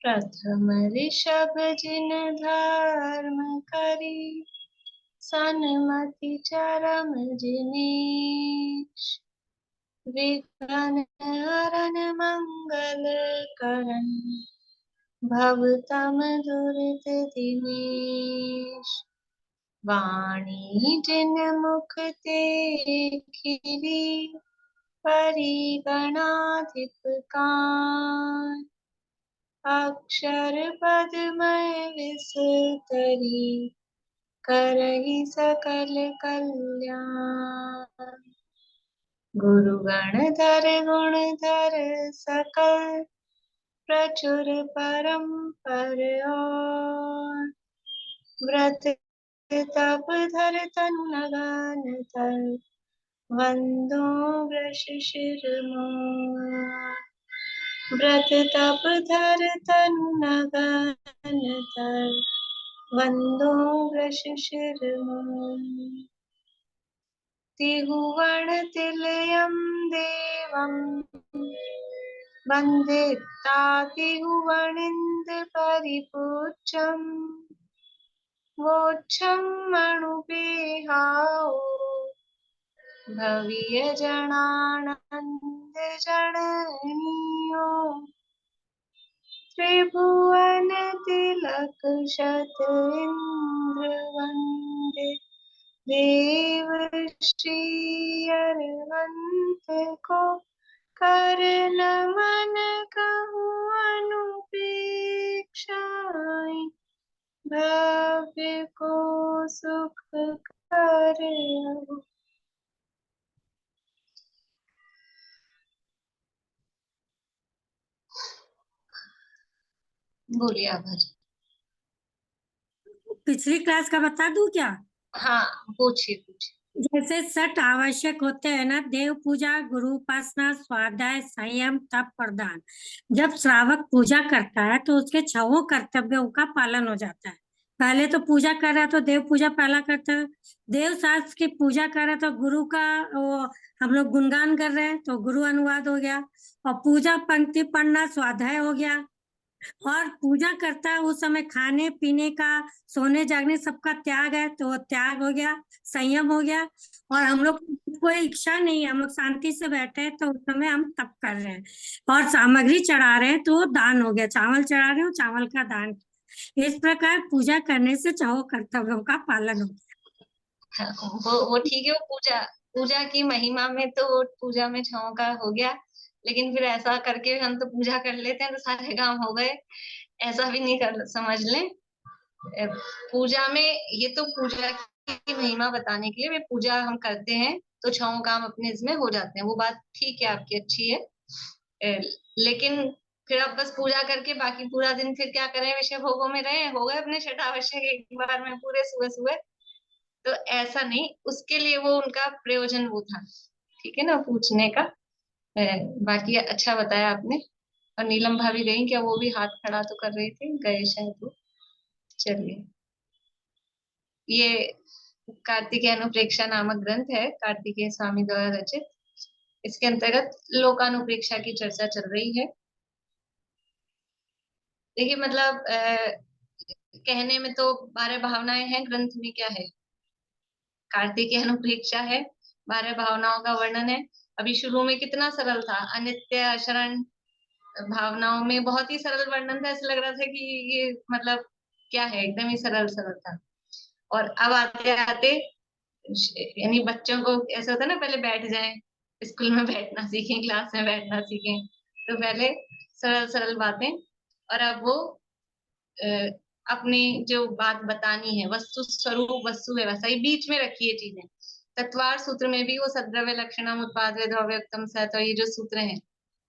प्रथम ऋषभ जिन धर्म करी, सन्मति चरम जिनीश। विघ्न हरन मंगल करन, भवतम दुरित दिनेश। वाणी जिन मुख ते खिली, परिगणाधिप कान। अक्षर पदमय विस्तरी, करहि सकल कल्याण। गुरु गणधर गुणधर सकल, प्रचुर परम्पर और। व्रत तप धर तनु लगन धर, वंदो वृष शिरमोर। व्रत तप धर तनु लगन धर, वंदो वृष शिरमोर। त्रिभुवन तिलयं देवं, वन्दिता त्रिभुवनिन्द्र परिपूज्यं। वोच्छं मणुपेहाओ, भव्य जनानंद जननीयो। त्रिभुवन तिलक शत इंद्र वंदित, देव श्री अरहंत को। कर नमन कहूँ अनुपेक्षाएं, भव्य को सुख कर। बोलिए आभार। पिछली क्लास का बता दूं क्या? हाँ पूछिए पूछिए। जैसे सठ आवश्यक होते हैं ना, देव पूजा, गुरु उपासना, स्वाध्याय, संयम, तप, प्रदान। जब श्रावक पूजा करता है तो उसके छहों कर्तव्यों का पालन हो जाता है। पहले तो पूजा कर रहा है तो देव पूजा पहला करता है। देव शास्त्र की पूजा कर रहा है तो गुरु का वो हम लोग गुणगान कर रहे हैं तो गुरु अनुवाद हो गया। और पूजा पंक्ति पढ़ना स्वाध्याय हो गया। और पूजा करता है उस समय खाने पीने का, सोने जागने सबका त्याग है तो वो त्याग हो गया, संयम हो गया। और हम लोग कोई इच्छा नहीं है, हम लोग शांति से बैठे हैं तो उस समय हम तप कर रहे हैं। और सामग्री चढ़ा रहे हैं तो दान हो गया, चावल चढ़ा रहे हो चावल का दान। इस प्रकार पूजा करने से चाहो कर्तव्यों का पालन हो गया। हाँ, वो ठीक है। वो पूजा पूजा की महिमा में तो पूजा में छाओं का हो गया, लेकिन फिर ऐसा करके हम तो पूजा कर लेते हैं तो सारे काम हो गए, ऐसा भी नहीं कर समझ लें। पूजा में ये तो पूजा की महिमा बताने के लिए वे पूजा हम करते हैं तो छाओं काम अपने इसमें हो जाते हैं, वो बात ठीक है आपकी, अच्छी है। लेकिन फिर अब बस पूजा करके बाकी पूरा दिन फिर क्या करें, विषय भोगों में रहे, हो गए अपने षडावश्यक एक बार में पूरे सुबह सुबह। तो ऐसा नहीं, उसके लिए वो उनका प्रयोजन वो था, ठीक है ना पूछने का। बाकी अच्छा बताया आपने। और नीलम भाभी गई क्या? वो भी हाथ खड़ा तो कर रही थी, गए शायद वो। चलिए, ये कार्तिकेय अनुप्रेक्षा नामक ग्रंथ है, कार्तिकेय स्वामी द्वारा रचित। इसके अंतर्गत लोकानुप्रेक्षा की चर्चा चल रही है। देखिए मतलब कहने में तो 12 भावनाएं हैं, ग्रंथ में क्या है, कार्तिकेय अनुप्रेक्षा है, 12 भावनाओं का वर्णन है। अभी शुरू में कितना सरल था, अनित्य अशरण भावनाओं में बहुत ही सरल वर्णन था, ऐसा लग रहा था कि ये मतलब क्या है, एकदम ही सरल सरल था। और अब आते आते यानी बच्चों को ऐसा होता है ना, पहले बैठ जाएं, स्कूल में बैठना सीखें, क्लास में बैठना सीखें, तो पहले सरल सरल बातें, और अब वो अपनी जो बात बतानी है, वस्तु स्वरूप वस्तु व्यवस्था, ये बीच में रखी है चीजें। तत्वार सूत्र में भी वो सद्रव्य लक्षणम उत्पाद द्रव्य उत्तम सत, और ये जो सूत्र हैं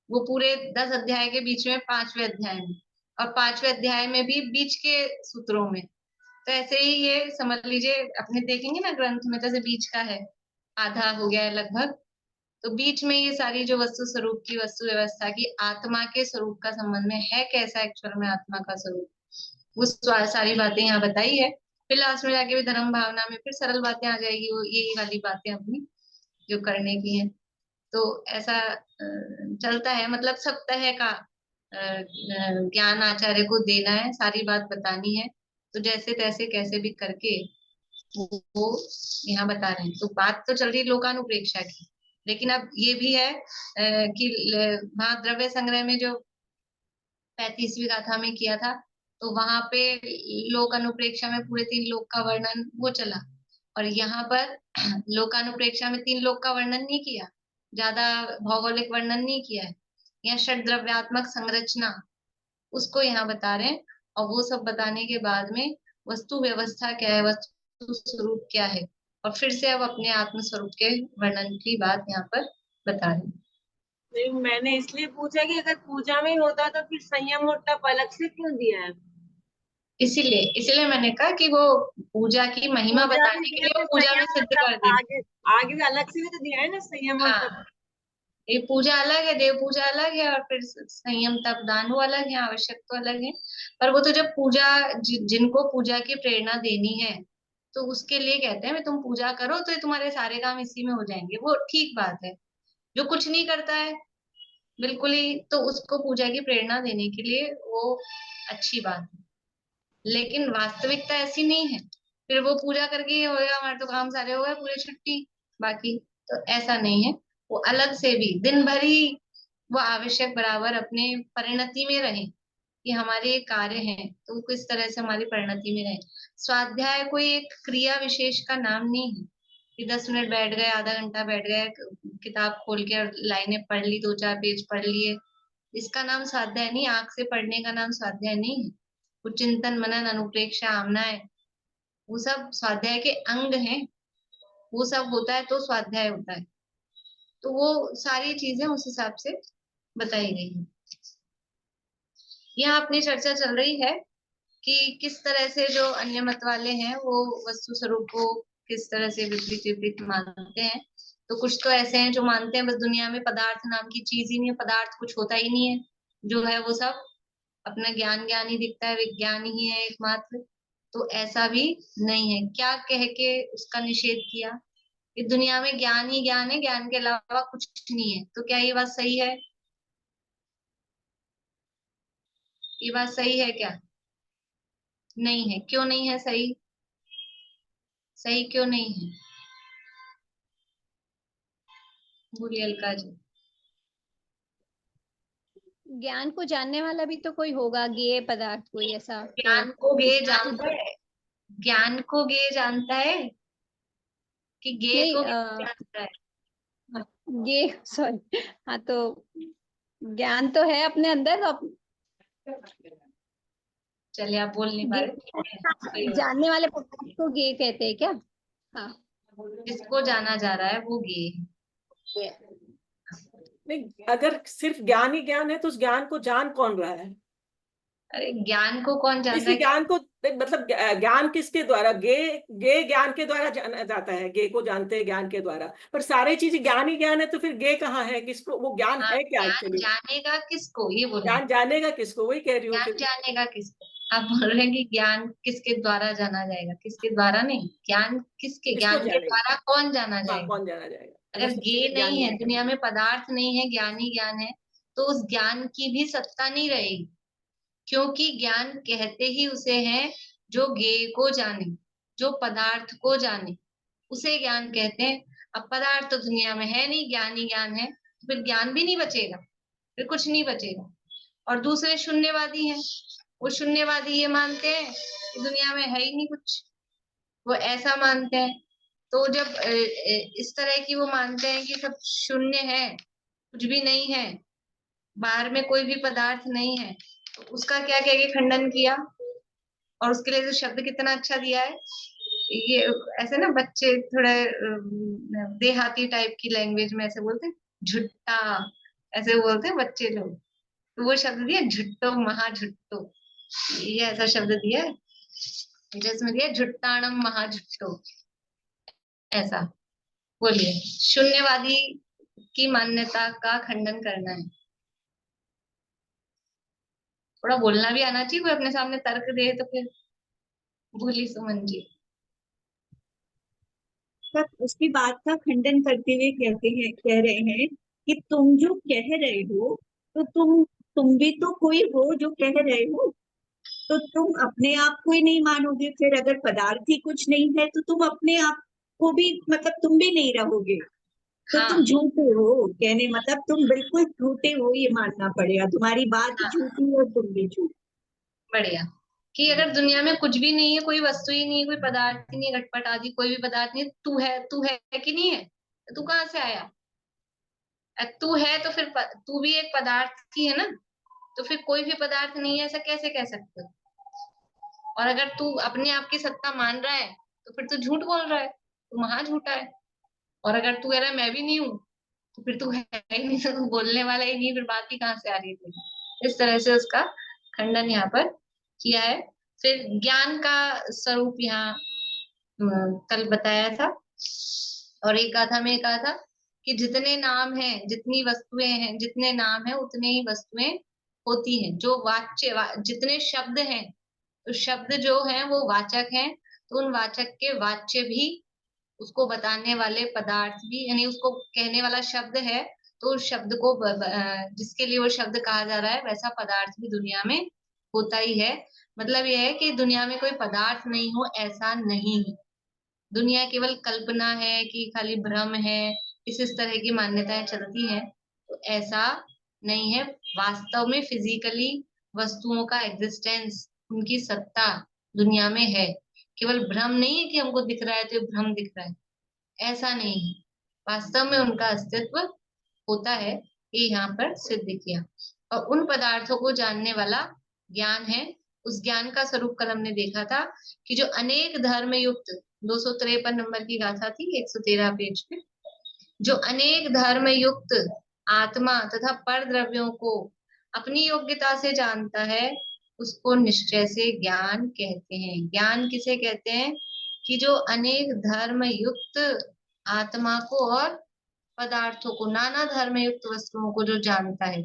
वो पूरे 10 अध्याय के बीच में 5वें अध्याय में, और 5वें अध्याय में भी बीच के सूत्रों में। तो ऐसे ही ये समझ लीजिए, अपने देखेंगे ना ग्रंथ में, जैसे बीच का है, आधा हो गया है लगभग, तो बीच में ये सारी जो वस्तु स्वरूप की, वस्तु व्यवस्था की, आत्मा के स्वरूप का संबंध में है, कैसा एक्चुअल में आत्मा का स्वरूप, वो सारी बातें यहाँ बताई है। फिर लास्ट में जाके भी धर्म भावना में फिर सरल बातें आ जाएगी, वो यही वाली बातें अपनी जो करने की है। तो ऐसा चलता है, मतलब सब तरह का ज्ञान आचार्य को देना है, सारी बात बतानी है। तो जैसे तैसे कैसे भी करके वो यहाँ बता रहे हैं। तो बात तो चल रही लोकानुप्रेक्षा की, लेकिन अब ये भी है कि महाद्रव्य संग्रह में जो 35वीं गाथा में किया था, तो वहां पे लोकानुप्रेक्षा में पूरे 3 लोक का वर्णन वो चला। और यहाँ पर लोकानुप्रेक्षा में 3 लोक का वर्णन नहीं किया, ज्यादा भौगोलिक वर्णन नहीं किया है। यहाँ षड द्रव्यात्मक संरचना उसको यहाँ बता रहे हैं। और वो सब बताने के बाद में वस्तु व्यवस्था क्या है, वस्तु स्वरूप क्या है, और फिर से अब अपने आत्म स्वरूप के वर्णन की बात यहाँ पर बता रहे हैं। नहीं, मैंने इसलिए पूछा कि अगर पूजा में होता तो फिर संयम और तप अलग से क्यों दिया है? इसीलिए इसीलिए मैंने कहा कि वो पूजा की महिमा पूजा भी बताने के दिया लिए वो तो पूजा में संयम और सिद्ध तप कर दे। आगे आगे अलग से भी तो दिया है ना, संयम और तप। हाँ, ये पूजा अलग है, देव पूजा अलग है, और फिर संयम तप दान वो अलग है, आवश्यक तो अलग है। पर वो तो जब पूजा जिनको पूजा की प्रेरणा देनी है, तो उसके लिए कहते हैं भाई तुम पूजा करो तो ये तुम्हारे सारे काम इसी में हो जाएंगे, वो ठीक बात है। जो कुछ नहीं करता है बिल्कुल ही, तो उसको पूजा की प्रेरणा देने के लिए वो अच्छी बात है। लेकिन वास्तविकता ऐसी नहीं है, फिर वो पूजा करके ये होएगा हमारे तो काम सारे हो गए पूरे छुट्टी बाकी। तो ऐसा नहीं है, वो अलग से भी दिन भर ही वो आवश्यक बराबर अपने परिणति में रहे, कि हमारे ये कार्य हैं तो वो किस तरह से हमारी परिणति में रहे। स्वाध्याय कोई एक क्रिया विशेष का नाम नहीं है कि 10 मिनट बैठ गए, आधा घंटा बैठ गए, किताब खोल के और लाइनें पढ़ ली, 2-4 पेज पढ़ लिए, इसका नाम स्वाध्याय नहीं। आंख से पढ़ने का नाम स्वाध्याय नहीं है। वो चिंतन मनन अनुप्रेक्षा आमना है, वो सब स्वाध्याय के अंग हैं। वो सब होता है तो स्वाध्याय होता है। तो वो सारी चीजें उस हिसाब से बताई गई है। यहाँ अपनी चर्चा चल रही है कि किस तरह से जो अन्य मत वाले हैं वो वस्तु स्वरूप को किस तरह से विपरीत विपरीत मानते हैं। तो कुछ तो ऐसे हैं जो मानते हैं बस दुनिया में पदार्थ नाम की चीज ही नहीं है, पदार्थ कुछ होता ही नहीं है, जो है वो सब अपना ज्ञान ज्ञान ही दिखता है, विज्ञान ही है एकमात्र। तो ऐसा भी नहीं है, क्या कह के उसका निषेध किया कि दुनिया में ज्ञान ही ज्ञान है, ज्ञान के अलावा कुछ नहीं है। तो क्या ये बात सही है? ये बात सही है क्या? नहीं है। क्यों नहीं है सही? सही क्यों नहीं है? बोलिए अलका जी। ज्ञान को जानने वाला भी तो कोई होगा, ज्ञेय पदार्थ कोई ऐसा तो ज्ञान को गे ज्ञान जानता तो है? ज्ञान को गे जानता है कि गे नहीं को गे जानता है? ज्ञेय सॉरी, हाँ तो ज्ञान तो है अपने अंदर तो चलिए आप बोल नहीं पा रहे, ठीक है, कोई बात जानने वाले पदार्थ को ज्ञेय कहते हैं क्या? हाँ, नहीं। जिसको जाना जा रहा है वो गे है। नहीं, अगर सिर्फ ज्ञान ही ज्ञान है तो उस ज्ञान को जान कौन रहा है? अरे ज्ञान को कौन जानता इसलिए है? ज्ञान को मतलब ज्ञान किसके द्वारा? गे गे ज्ञान के द्वारा जाना जाता है, गे को जानते हैं ज्ञान के द्वारा। पर सारी चीजें ज्ञान ही ज्ञान है तो फिर गे कहाँ है? किसको वो ज्ञान हाँ, है क्या ज्ञान एक्चुअली? जानेगा किसको ये बोलिए। ज्ञान जानेगा किसको, वही कह रही हूँ ज्ञान फिर। जानेगा किसको? आप बोल रहे हैं कि ज्ञान किसके द्वारा जाना जाएगा, किसके द्वारा नहीं, ज्ञान किसके, किसको ज्ञान के जानेगा? द्वारा कौन जाना हाँ, जाएगा? कौन जाना जाएगा? अगर अगर सबसे ज्ञेय ज्ञान नहीं है, ज्ञान है। दुनिया में पदार्थ नहीं है, ज्ञान ही ज्ञान है, तो उस ज्ञान की भी सत्ता नहीं रहेगी। क्योंकि ज्ञान कहते ही उसे है जो ज्ञेय को जाने, जो पदार्थ को जाने, उसे ज्ञान कहते हैं। अब पदार्थ तो दुनिया में है नहीं, ज्ञान ही ज्ञान है, तो फिर ज्ञान भी नहीं बचेगा, फिर कुछ नहीं बचेगा। और दूसरे शून्यवादी हैं, वो शून्यवादी ये मानते हैं कि दुनिया में है ही नहीं कुछ, वो ऐसा मानते हैं। तो जब इस तरह की वो मानते हैं कि सब शून्य है, कुछ भी नहीं है, बाहर में कोई भी पदार्थ नहीं है, तो उसका क्या कह के खंडन किया। और उसके लिए जो शब्द कितना अच्छा दिया है, ये ऐसे ना बच्चे थोड़े देहाती टाइप की लैंग्वेज में ऐसे बोलते हैं, झुट्टा, ऐसे बोलते हैं बच्चे लोग। तो वो शब्द दिया झुट्टो महाझुट्टो, ये ऐसा शब्द दिया है जिसमें दिया झुट्टाणम महाझुट्टो, ऐसा। बोलिए, शून्यवादी की मान्यता का खंडन करना है। थोड़ा बोलना भी आना चाहिए, कोई अपने सामने तर्क दे तो फिर। बोली सुमन जी। तब उसकी बात का खंडन करते हुए कहते हैं, कह रहे हैं कि तुम जो कह रहे हो तो तुम भी तो कोई हो जो कह रहे हो। तो तुम अपने आप को ही नहीं मानोगे, फिर अगर पदार्थ ही कुछ नहीं है तो तुम अपने आप को भी, मतलब तुम भी नहीं रहोगे। तो हाँ तुम झूठे हो, कहने मतलब तुम बिल्कुल झूठे हो, ये मानना पड़ेगा। तुम्हारी बात हाँ, झूठी है और तुम भी झूठ। बढ़िया। कि अगर दुनिया में कुछ भी नहीं है, कोई वस्तु ही नहीं है, कोई पदार्थ ही नहीं है, घटपट आदि कोई भी पदार्थ नहीं है, तू है कि नहीं है? तो तू कहाँ से आया? तू है तो फिर तू भी एक पदार्थ ही है ना। तो फिर कोई भी पदार्थ नहीं है, ऐसा कैसे कह सकते हो? और अगर तू अपने आप की सत्ता मान रहा है तो फिर तू झूठ बोल रहा है, तू महा झूठा है। और अगर तू कह रहा है मैं भी नहीं हूँ, तो फिर तू है ही नहीं, तो तू बोलने वाला ही नहीं, फिर बात ही कहाँ से आ रही थी? इस तरह से उसका खंडन यहाँ पर किया है। फिर ज्ञान का स्वरूप यहाँ कल बताया था, और एक गाथा में कहा था कि जितने नाम हैं, जितनी वस्तुएं हैं, जितने नाम हैं उतने ही वस्तुएं होती हैं। जो जितने शब्द हैं, तो शब्द जो हैं वो वाचक हैं, तो उन वाचक के वाच्य भी, उसको बताने वाले पदार्थ भी, यानी उसको कहने वाला शब्द है, तो उस शब्द को जिसके लिए वो शब्द कहा जा रहा है वैसा पदार्थ भी दुनिया में होता ही है। मतलब यह है कि दुनिया में कोई पदार्थ नहीं हो, ऐसा नहीं है। दुनिया केवल कल्पना है कि खाली भ्रम है, इस तरह की मान्यताएं चलती हैं, तो ऐसा नहीं है। वास्तव में फिजिकली वस्तुओं का एग्जिस्टेंस, उनकी सत्ता दुनिया में है। केवल भ्रम नहीं है कि हमको दिख रहा है तो ये भ्रम दिख रहा है, ऐसा नहीं है। वास्तव में उनका अस्तित्व होता है, ये यहाँ पर सिद्ध किया। और उन पदार्थों को जानने वाला ज्ञान है। उस ज्ञान का स्वरूप कल हमने देखा था कि जो अनेक धर्म युक्त, 253 नंबर की गाथा थी, 113 पेज पे, जो अनेक धर्म युक्त आत्मा तथा पर द्रव्यों को अपनी योग्यता से जानता है, उसको निश्चय से ज्ञान कहते हैं। ज्ञान किसे कहते हैं? कि जो अनेक धर्म युक्त आत्मा को और पदार्थों को, नाना धर्म युक्त वस्तुओं को जो जानता है,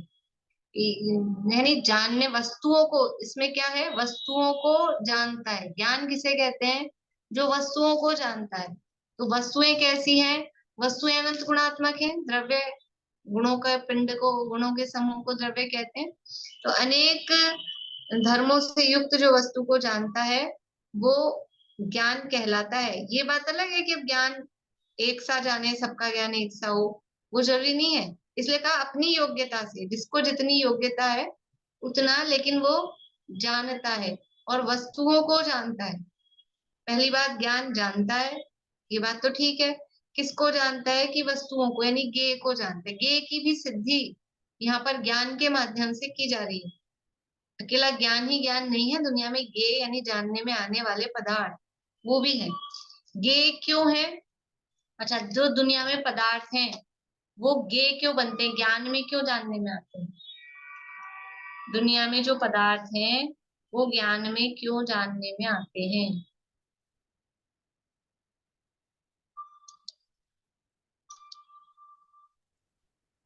यानी जानने वस्तुओं को, इसमें क्या है, वस्तुओं को जानता है। ज्ञान किसे कहते हैं? जो वस्तुओं को जानता है। तो वस्तुएं कैसी हैं? वस्तुएं अनंत गुणात्मक हैं। द्रव्य गुणों का पिंड को, गुणों के समूह को द्रव्य कहते हैं। तो अनेक धर्मों से युक्त जो वस्तु को जानता है वो ज्ञान कहलाता है। ये बात अलग है कि अब ज्ञान एक सा जाने, सबका ज्ञान एक सा हो, वो जरूरी नहीं है। इसलिए कहा अपनी योग्यता से, जिसको जितनी योग्यता है उतना, लेकिन वो जानता है और वस्तुओं को जानता है। पहली बात, ज्ञान जानता है, ये बात तो ठीक है। किसको जानता है? कि वस्तुओं को, यानी ज्ञेय को जानता है। ज्ञेय की भी सिद्धि यहाँ पर ज्ञान के माध्यम से की जा रही है। अकेला ज्ञान ही ज्ञान नहीं है, दुनिया में ज्ञेय यानी जानने में आने वाले पदार्थ वो भी है। ज्ञेय क्यों है? अच्छा, जो दुनिया में पदार्थ हैं वो ज्ञेय क्यों बनते हैं, ज्ञान में क्यों जानने में आते हैं? दुनिया में जो पदार्थ हैं वो ज्ञान में क्यों जानने में आते हैं?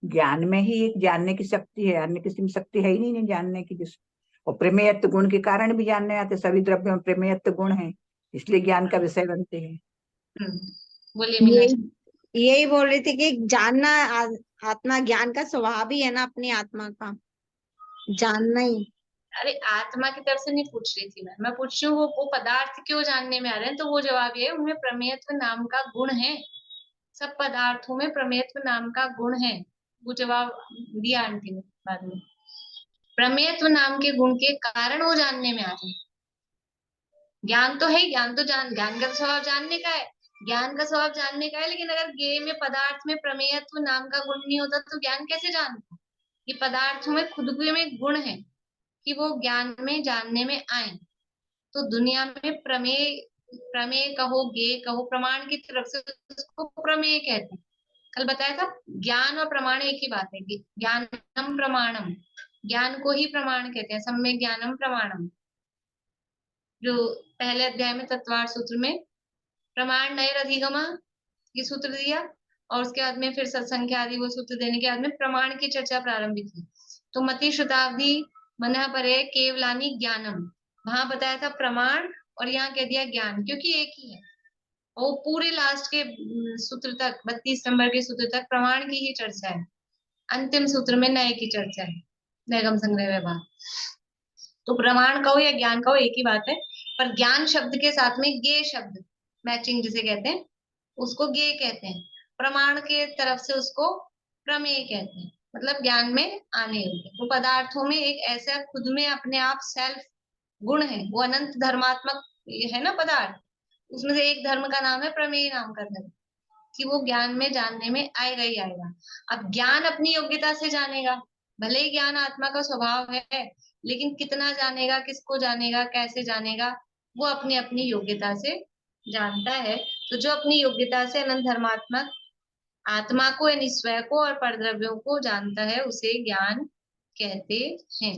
ज्ञान में ही एक जानने की शक्ति है, अन्य किसी में शक्ति है ही नहीं जानने की। जिस और प्रमेयत्व गुण के कारण भी जानने आते, सभी द्रव्यों में प्रमेयत्व गुण है, इसलिए ज्ञान का विषय बनते हैं। बोलिए मीना जी। यही बोल रही थी कि जानना आत्मा, ज्ञान का स्वभाव ही है ना अपनी आत्मा का, जानना ही। अरे आत्मा की तरफ से नहीं पूछ रही थी मैं पूछ रही हूँ वो पदार्थ क्यों जानने में आ रहे हैं। तो वो जवाब ये है, उनमें प्रमेयत्व नाम का गुण है। सब पदार्थों में प्रमेयत्व नाम का गुण है। वो जवाब दिया आंटी ने बाद में। प्रमेयत्व नाम के गुण के कारण वो जानने में आ रहे हैं। ज्ञान तो है, ज्ञान का स्वभाव जानने का है, ज्ञान का स्वभाव जानने का है। लेकिन अगर ज्ञेय में, पदार्थ में प्रमेयत्व नाम का गुण नहीं होता तो ज्ञान कैसे जानता? ये पदार्थों में खुद के में गुण है कि वो ज्ञान में, जानने में आए। तो दुनिया में प्रमेय, प्रमेय कहो, ज्ञेय कहो, प्रमाण की तरफ से उसको प्रमेय कहते हैं। कल बताया था ज्ञान और प्रमाण एक ही बात है कि ज्ञानम प्रमाणम, ज्ञान को ही प्रमाण कहते हैं। सम्यक ज्ञानम प्रमाणम, जो पहले अध्याय में तत्वार्थ सूत्र में प्रमाण नयर अधिगम ये सूत्र दिया, और उसके बाद में फिर सत्संख्या आदि वो सूत्र देने के बाद में प्रमाण की चर्चा प्रारंभ की। तो मति श्रुतावधि मनः परे केवलानी ज्ञानम, वहां बताया था प्रमाण, और यहाँ कह दिया ज्ञान, क्योंकि एक ही है। और पूरे लास्ट के सूत्र तक, 32 नंबर के सूत्र तक प्रमाण की ही चर्चा है। अंतिम सूत्र में नए की चर्चा है। निर्गम संग्रह व्यवहार। तो प्रमाण कहो या ज्ञान कहो एक ही बात है, पर ज्ञान शब्द के साथ में गे शब्द मैचिंग जिसे कहते हैं उसको गे कहते हैं, प्रमाण के तरफ से उसको प्रमेय कहते हैं, मतलब ज्ञान में आने योग्य। तो पदार्थों में एक ऐसा खुद में अपने आप सेल्फ गुण है, वो अनंत धर्मात्मक है ना पदार्थ, उसमें से एक धर्म का नाम है प्रमेय नाम का धर्म, कि वो ज्ञान में जानने में आएगा ही आएगा। अब ज्ञान अपनी योग्यता से जानेगा, भले ही ज्ञान आत्मा का स्वभाव है, लेकिन कितना जानेगा, किसको जानेगा, कैसे जानेगा, वो अपनी अपनी योग्यता से जानता है। तो जो अपनी योग्यता से अनंत धर्मात्मक आत्मा को यानी स्वयं को और परद्रव्यों को जानता है उसे ज्ञान कहते हैं।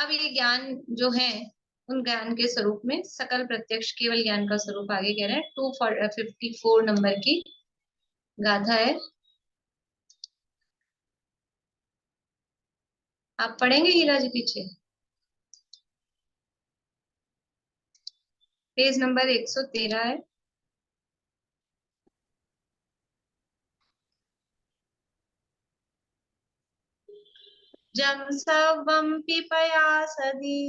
अब ये ज्ञान जो है उन ज्ञान के स्वरूप में सकल प्रत्यक्ष केवल ज्ञान का स्वरूप आगे कह रहे हैं। 254 नंबर की गाथा है, आप पढ़ेंगे हीरा जी पीछे, पेज नंबर 113 है। जम सर्वं पिपयासदि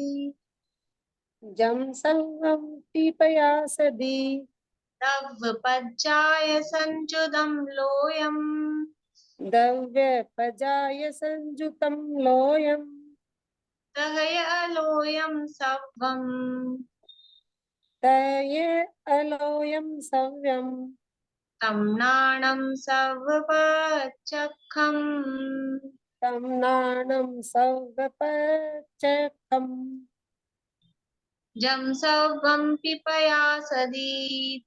जम सर्वं पीपयासदि दव्वपज्जाय संजुदं लोयम् दव्यपजाय संजुतं लोयम् तहय अलोयं सव्वम् तये अलोयं सव्यम् तं नाणं सव्वपच्चखम् तं नाणं सव्यपचखम् जं सव्वं पिपयासदि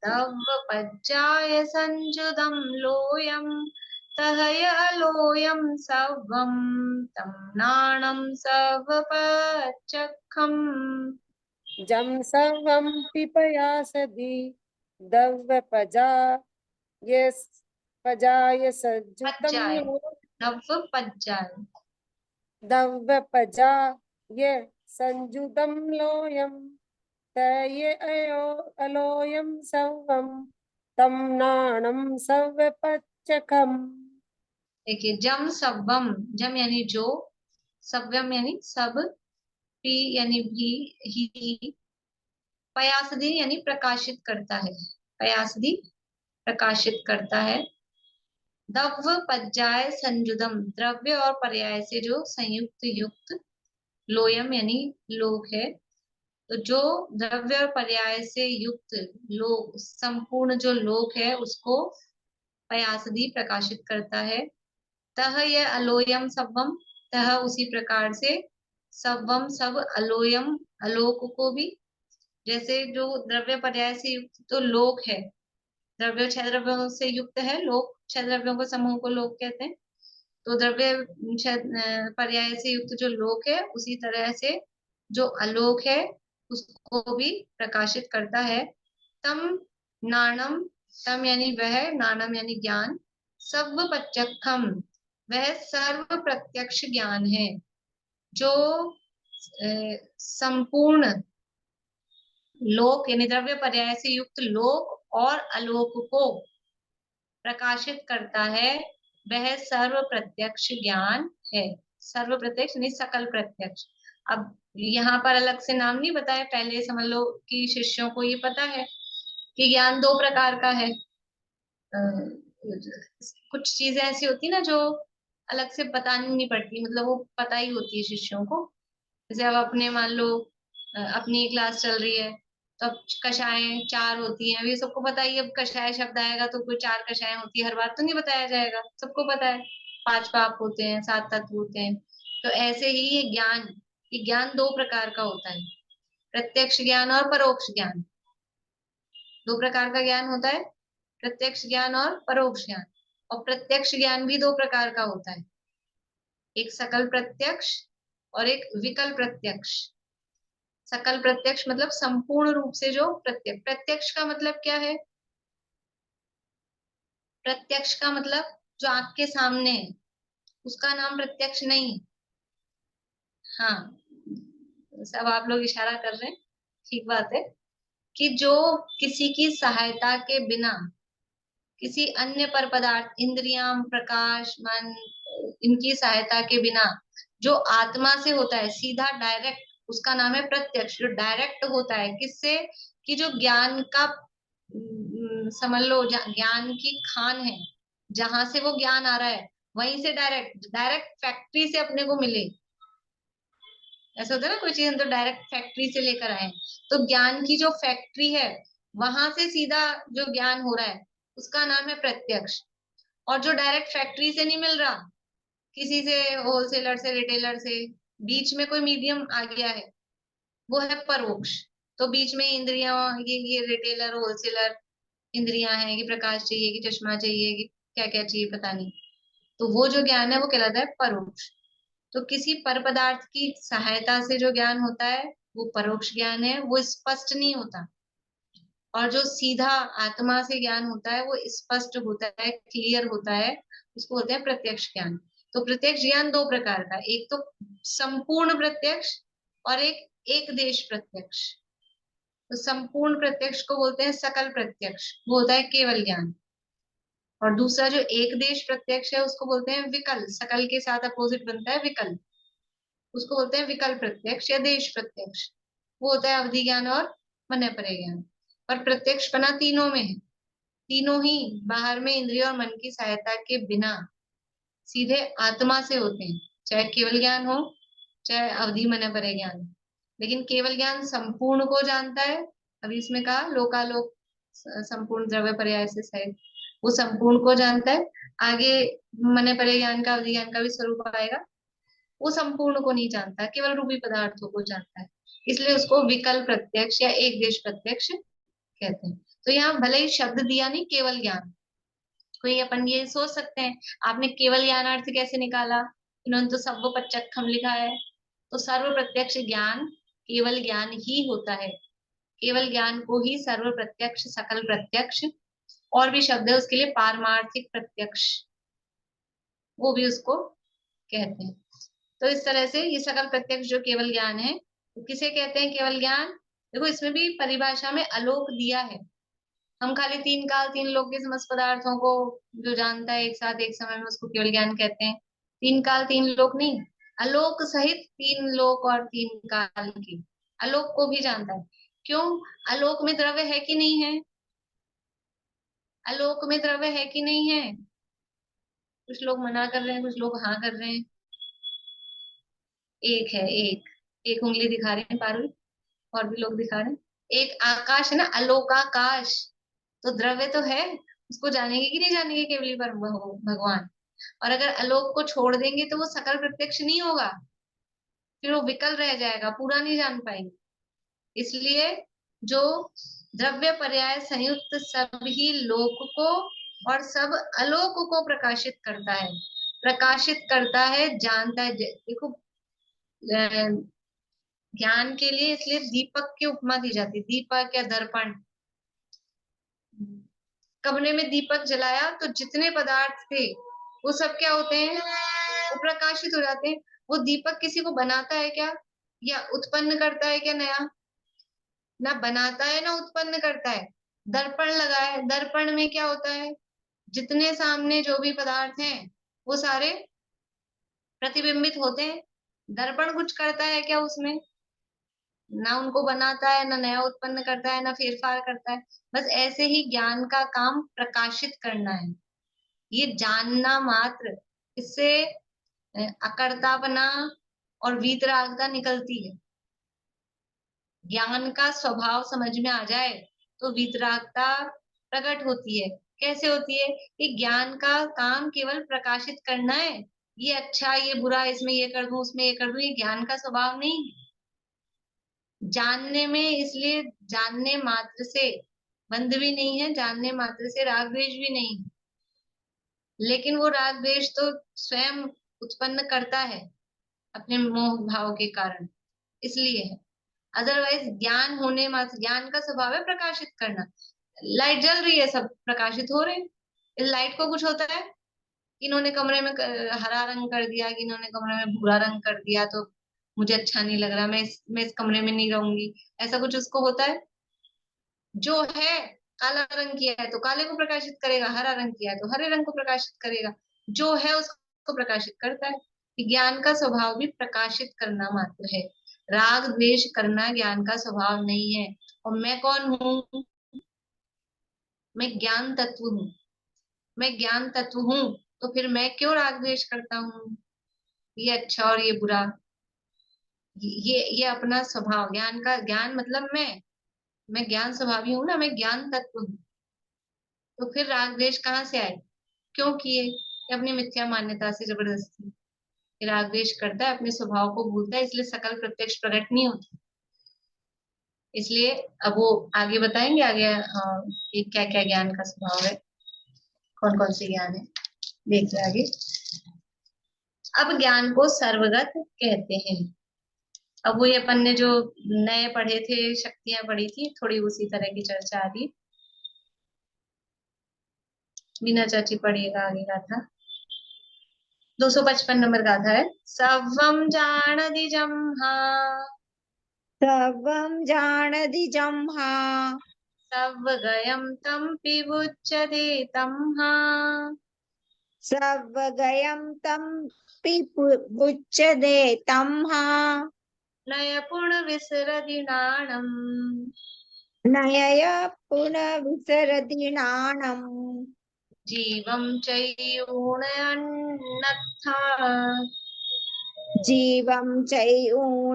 दव्वपज्जाय संजुदं लोयम् तहय अलोयं सव्वम् तं नाणं सव्वपच्चखम् जं सर्वं पीपयासदि दव्यपजाय संजुतं पज्जाय लोयम् दव्वपज्जाय दव्यपजाय संजुतं लोयम् तये अलोयं सव्वं तं नाणं सव्यपच्चखम्। देखिए जम सव्वम, जम यानी जो, सव्यम यानी सब, पी यानी भी, ही, पयासदी यानी प्रकाशित करता है, पयासदी प्रकाशित करता है, दव्व पज्जाय संजुदम द्रव्य और पर्याय से जो संयुक्त युक्त, लोयम यानी लोक है, तो जो द्रव्य और पर्याय से युक्त लोक संपूर्ण जो लोक है उसको पयासदी प्रकाशित करता है। तह यह अलोयम सव्वम, तह उसी प्रकार से सव्वम सब, अलोयम अलोक को भी, जैसे जो द्रव्य पर्याय से युक्त तो लोक है, द्रव्य छह द्रव्यों से युक्त है लोक, छह द्रव्यों को समूह को लोक कहते हैं, तो द्रव्य पर्याय से युक्त जो लोक है उसी तरह से जो अलोक है उसको भी प्रकाशित करता है। तम नाणम, तम यानी वह, नाणम यानी ज्ञान, सब पच्चखम वह सर्व प्रत्यक्ष ज्ञान है, जो संपूर्ण लोक यानी द्रव्य पर्याय से युक्त लोक और अलोक को प्रकाशित करता है, वह सर्व प्रत्यक्ष ज्ञान है। सर्व प्रत्यक्ष यानी सकल प्रत्यक्ष। अब यहाँ पर अलग से नाम नहीं बताया, पहले समझ लो कि शिष्यों को ये पता है कि ज्ञान दो प्रकार का है। कुछ चीजें ऐसी होती ना जो अलग से बतानी नहीं पड़ती, मतलब वो पता ही होती है शिष्यों को। जैसे अब अपने मान लो अपनी क्लास चल रही है तो अब कक्षाएं 4 होती हैं, अभी सबको पता ही, अब कक्षाएं शब्द आएगा तो कोई 4 कक्षाएं होती है, हर बात तो नहीं बताया जाएगा, सबको पता है 5 पाप होते हैं, 7 तत्व होते हैं। तो ऐसे ही ये ज्ञान दो प्रकार का होता है, प्रत्यक्ष ज्ञान और परोक्ष ज्ञान। दो प्रकार का ज्ञान होता है, प्रत्यक्ष ज्ञान और परोक्ष ज्ञान। और प्रत्यक्ष ज्ञान भी दो प्रकार का होता है, एक सकल प्रत्यक्ष और एक विकल प्रत्यक्ष। सकल प्रत्यक्ष मतलब संपूर्ण रूप से जो प्रत्यक्ष, प्रत्यक्ष का मतलब क्या है, प्रत्यक्ष का मतलब जो आंख के सामने है उसका नाम प्रत्यक्ष नहीं। हाँ, सब आप लोग इशारा कर रहे हैं, ठीक बात है, कि जो किसी की सहायता के बिना, किसी अन्य पर पदार्थ, इंद्रियां, प्रकाश, मन, इनकी सहायता के बिना जो आत्मा से होता है सीधा डायरेक्ट, उसका नाम है प्रत्यक्ष। जो डायरेक्ट होता है किससे, कि जो ज्ञान का समझ लो ज्ञान की खान है, जहां से वो ज्ञान आ रहा है वहीं से डायरेक्ट डायरेक्ट फैक्ट्री से अपने को मिले। ऐसा होता है ना, कोई चीज हम तो डायरेक्ट फैक्ट्री से लेकर आए, तो ज्ञान की जो फैक्ट्री है वहां से सीधा जो ज्ञान हो रहा है उसका नाम है प्रत्यक्ष। और जो डायरेक्ट फैक्ट्री से नहीं मिल रहा, किसी से, होलसेलर से, रिटेलर से, बीच में कोई मीडियम आ गया है, वो है परोक्ष। तो बीच में इंद्रियां, ये रिटेलर होलसेलर इंद्रियां हैं, कि प्रकाश चाहिए, कि चश्मा चाहिए, कि क्या क्या चाहिए पता नहीं, तो वो जो ज्ञान है वो कहलाता है परोक्ष। तो किसी पर पदार्थ की सहायता से जो ज्ञान होता है वो परोक्ष ज्ञान है, वो स्पष्ट नहीं होता। और जो सीधा आत्मा से ज्ञान होता है वो स्पष्ट होता है, क्लियर होता है, उसको होता है प्रत्यक्ष ज्ञान। तो प्रत्यक्ष ज्ञान दो प्रकार का, एक तो संपूर्ण प्रत्यक्ष और एक देश प्रत्यक्ष। तो संपूर्ण प्रत्यक्ष को बोलते हैं सकल प्रत्यक्ष, वो होता है केवल ज्ञान। और दूसरा जो एक देश प्रत्यक्ष है उसको बोलते हैं विकल, सकल के साथ अपोजिट बनता है विकल, उसको बोलते हैं विकल प्रत्यक्ष या देश प्रत्यक्ष। वो होता है अवधि ज्ञान और मन परे ज्ञान। पर प्रत्यक्ष पना तीनों में है, तीनों ही बाहर में इंद्रिय और मन की सहायता के बिना सीधे आत्मा से होते हैं, चाहे केवल ज्ञान हो चाहे अवधि मन परे ज्ञान। लेकिन केवल ज्ञान संपूर्ण को जानता है, अभी इसमें कहा लोकालोक संपूर्ण द्रव्य पर्याय से सहित, वो संपूर्ण को जानता है। आगे मन परे ज्ञान का, अवधि ज्ञान का भी स्वरूप आएगा, वो संपूर्ण को नहीं जानता, केवल रूपी पदार्थों को जानता है, इसलिए उसको विकल प्रत्यक्ष या एक देश प्रत्यक्ष कहते हैं। तो यहाँ भले ही शब्द दिया नहीं केवल ज्ञान, कोई अपन ये सोच सकते हैं आपने केवल ज्ञान अर्थ कैसे निकाला, इन्होंने तो सर्व प्रत्यक्षम लिखा है। तो सर्व प्रत्यक्ष ज्ञान केवल ज्ञान ही होता है, केवल ज्ञान को ही सर्व प्रत्यक्ष, सकल प्रत्यक्ष, और भी शब्द है उसके लिए, पारमार्थिक प्रत्यक्ष, वो भी उसको कहते हैं। तो इस तरह से ये सकल प्रत्यक्ष जो केवल ज्ञान है, तो किसे कहते हैं केवल ज्ञान। देखो इसमें भी परिभाषा में आलोक दिया है, हम खाली तीन काल तीन लोक के समस्त पदार्थों को जो जानता है एक साथ एक समय में, उसको केवल ज्ञान कहते हैं। तीन काल तीन लोक नहीं, आलोक सहित तीन लोक और तीन काल की, आलोक को भी जानता है। क्यों, आलोक में द्रव्य है कि नहीं है, आलोक में द्रव्य है कि नहीं है। कुछ लोग मना कर रहे हैं, कुछ लोग हाँ कर रहे हैं। एक है, एक उंगली दिखा रहे हैं पारुल, और भी लोग दिखा रहे हैं। एक आकाश है ना, अलोकाकाश, तो द्रव्य तो है, उसको जानेंगे कि नहीं जानेंगे केवली पर भगवान। और अगर आलोक को छोड़ देंगे तो वो सकल प्रत्यक्ष नहीं होगा, फिर वो विकल रह जाएगा, पूरा नहीं जान पाएंगे। इसलिए जो द्रव्य पर्याय संयुक्त सभी लोक को और सब आलोक को प्रकाशित करता है, जानता है। देखो ज्ञान के लिए इसलिए दीपक की उपमा दी जाती है, दीपक या दर्पण। कमरे में दीपक जलाया तो जितने पदार्थ थे वो सब क्या होते हैं, वो प्रकाशित हो जाते हैं। वो दीपक किसी को बनाता है क्या, या उत्पन्न करता है क्या नया, ना बनाता है ना उत्पन्न करता है। दर्पण लगा है, दर्पण में क्या होता है, जितने सामने जो भी पदार्थ हैं वो सारे प्रतिबिंबित होते हैं। दर्पण कुछ करता है क्या उसमें, ना उनको बनाता है, ना नया उत्पन्न करता है, ना फेरफार करता है। बस ऐसे ही ज्ञान का काम प्रकाशित करना है, ये जानना मात्र, इससे अकर्तापना और वीतरागता निकलती है। ज्ञान का स्वभाव समझ में आ जाए तो वीतरागता प्रकट होती है। कैसे होती है, कि ज्ञान का काम केवल प्रकाशित करना है, ये अच्छा ये बुरा, इसमें ये कर दूं उसमें ये कर दूं, ये ज्ञान का स्वभाव नहीं है। जानने में, इसलिए जानने मात्र से बंध भी नहीं है, जानने मात्र से राग द्वेष भी नहीं है। लेकिन वो राग द्वेष तो स्वयं उत्पन्न करता है अपने मोह भाव के कारण, इसलिए है। अदरवाइज ज्ञान होने मात्र, ज्ञान का स्वभाव है प्रकाशित करना। लाइट जल रही है, सब प्रकाशित हो रहे हैं। इस लाइट को कुछ होता है, इन्होंने कमरे में हरा रंग कर दिया, कि इन्होंने कमरे में भूरा रंग कर दिया तो मुझे अच्छा नहीं लग रहा, मैं इस कमरे में नहीं रहूंगी, ऐसा कुछ उसको होता है। जो है काला रंग किया है तो काले को प्रकाशित करेगा, हरा रंग किया है तो हरे रंग को प्रकाशित करेगा, जो है उसको प्रकाशित करता है। कि ज्ञान का स्वभाव भी प्रकाशित करना मात्र है। राग द्वेष करना ज्ञान का स्वभाव नहीं है। और मैं कौन हूँ? मैं ज्ञान तत्व हूँ। मैं ज्ञान तत्व हूँ, तो फिर मैं क्यों राग द्वेष करता हूँ? ये अच्छा और ये बुरा, ये अपना स्वभाव, ज्ञान का, ज्ञान मतलब मैं ज्ञान स्वभावी हूँ ना, मैं ज्ञान तत्व हूँ। तो फिर राग द्वेष कहाँ से आए? क्यों किए? ये अपनी मिथ्या मान्यता से जबरदस्ती। ये राग द्वेष करता है, अपने स्वभाव को भूलता है, इसलिए सकल प्रत्यक्ष प्रकट नहीं होता। इसलिए अब वो आगे बताएंगे, आगे कि क्या क्या ज्ञान का स्वभाव है, कौन कौन से ज्ञान है, देखिए आगे। अब ज्ञान को सर्वगत कहते हैं। अब वो ये अपन ने जो नए पढ़े थे, शक्तियां पढ़ी थी, थोड़ी उसी तरह की चर्चा आ रही। मीना चाची पढ़िएगा आगे गाथा। 255 नंबर गाथा है। सर्वं जानाति जम्हा, सर्वं जानाति जम्हा, सर्वगयं तं पिबुच्यते तम्हा, सर्वगयं तं पिबुच्यते तम्हा, नयपुणविसरति नाणम्, नयय पुनर्विसरति नाणम्, जीवं चैऊणयन्नत्था, जीवं चैऊणयन्नत्थम्,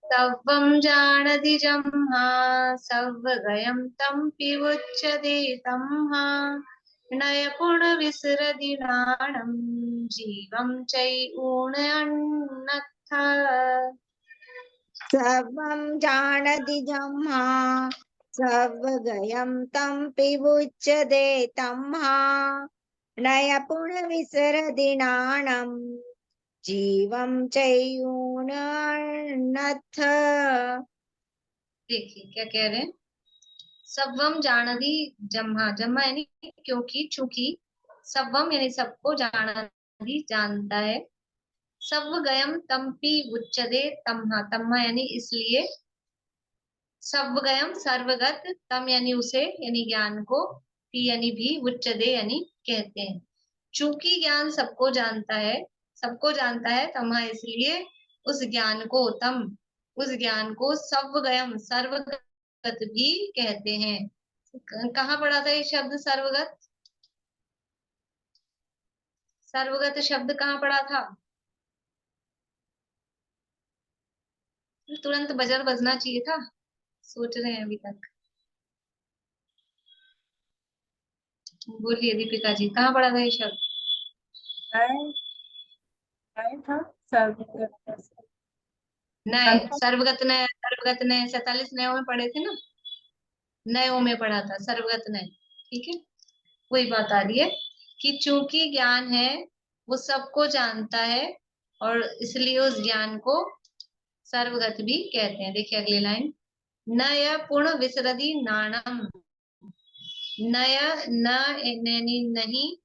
सर्वं जानाति जम्हा, सर्वगयं तं पिबुच्यते तम्हा, नयपुणविसरति नाणम्, जीवं चैऊणयन्नत्था। सर्वं जानाति जम्हा, सर्वगयं तं पिबुच्यते तम्हा, नयपुणविसरति नाणम्, जीवं चैऊणयन्नत्थ। देखिए क्या कह रहे हैं। सर्वम जानाति जम्हा, जम्हा यानी क्योंकि, चूंकि, सर्वम यानी सबको, जानाति जानता है, सर्वगयम तम्पि उच्यते तम्हा, तम्हा यानी इसलिए, सर्वगयम सर्वगत, तम यानी उसे, यानी ज्ञान को, पी यानी भी, उच्यते यानी कहते हैं। चूंकि ज्ञान सबको जानता है, सबको जानता है, तम्हा इसलिए उस ज्ञान को, तम उस ज्ञान को सर्वगयम सर्वगत भी कहते हैं। कहाँ पढ़ा था ये शब्द सर्वगत? सर्वगत शब्द कहाँ पढ़ा था? तुरंत बजर बजना चाहिए था। सोच रहे हैं अभी तक। बोलिए दीपिका जी, कहाँ पढ़ा था ये शब्द? था सर्वगत, नए, सर्वगत नए, सर्वगत नए 47 नयों में पढ़े थे ना, नयों में पढ़ा था सर्वगत नए। ठीक है, वही बात आ रही है कि चूंकि ज्ञान है वो सबको जानता है, और इसलिए उस ज्ञान को सर्वगत भी कहते हैं। देखिए अगली लाइन, नय पुण विसरदी नाणम, नय न यानी नहीं,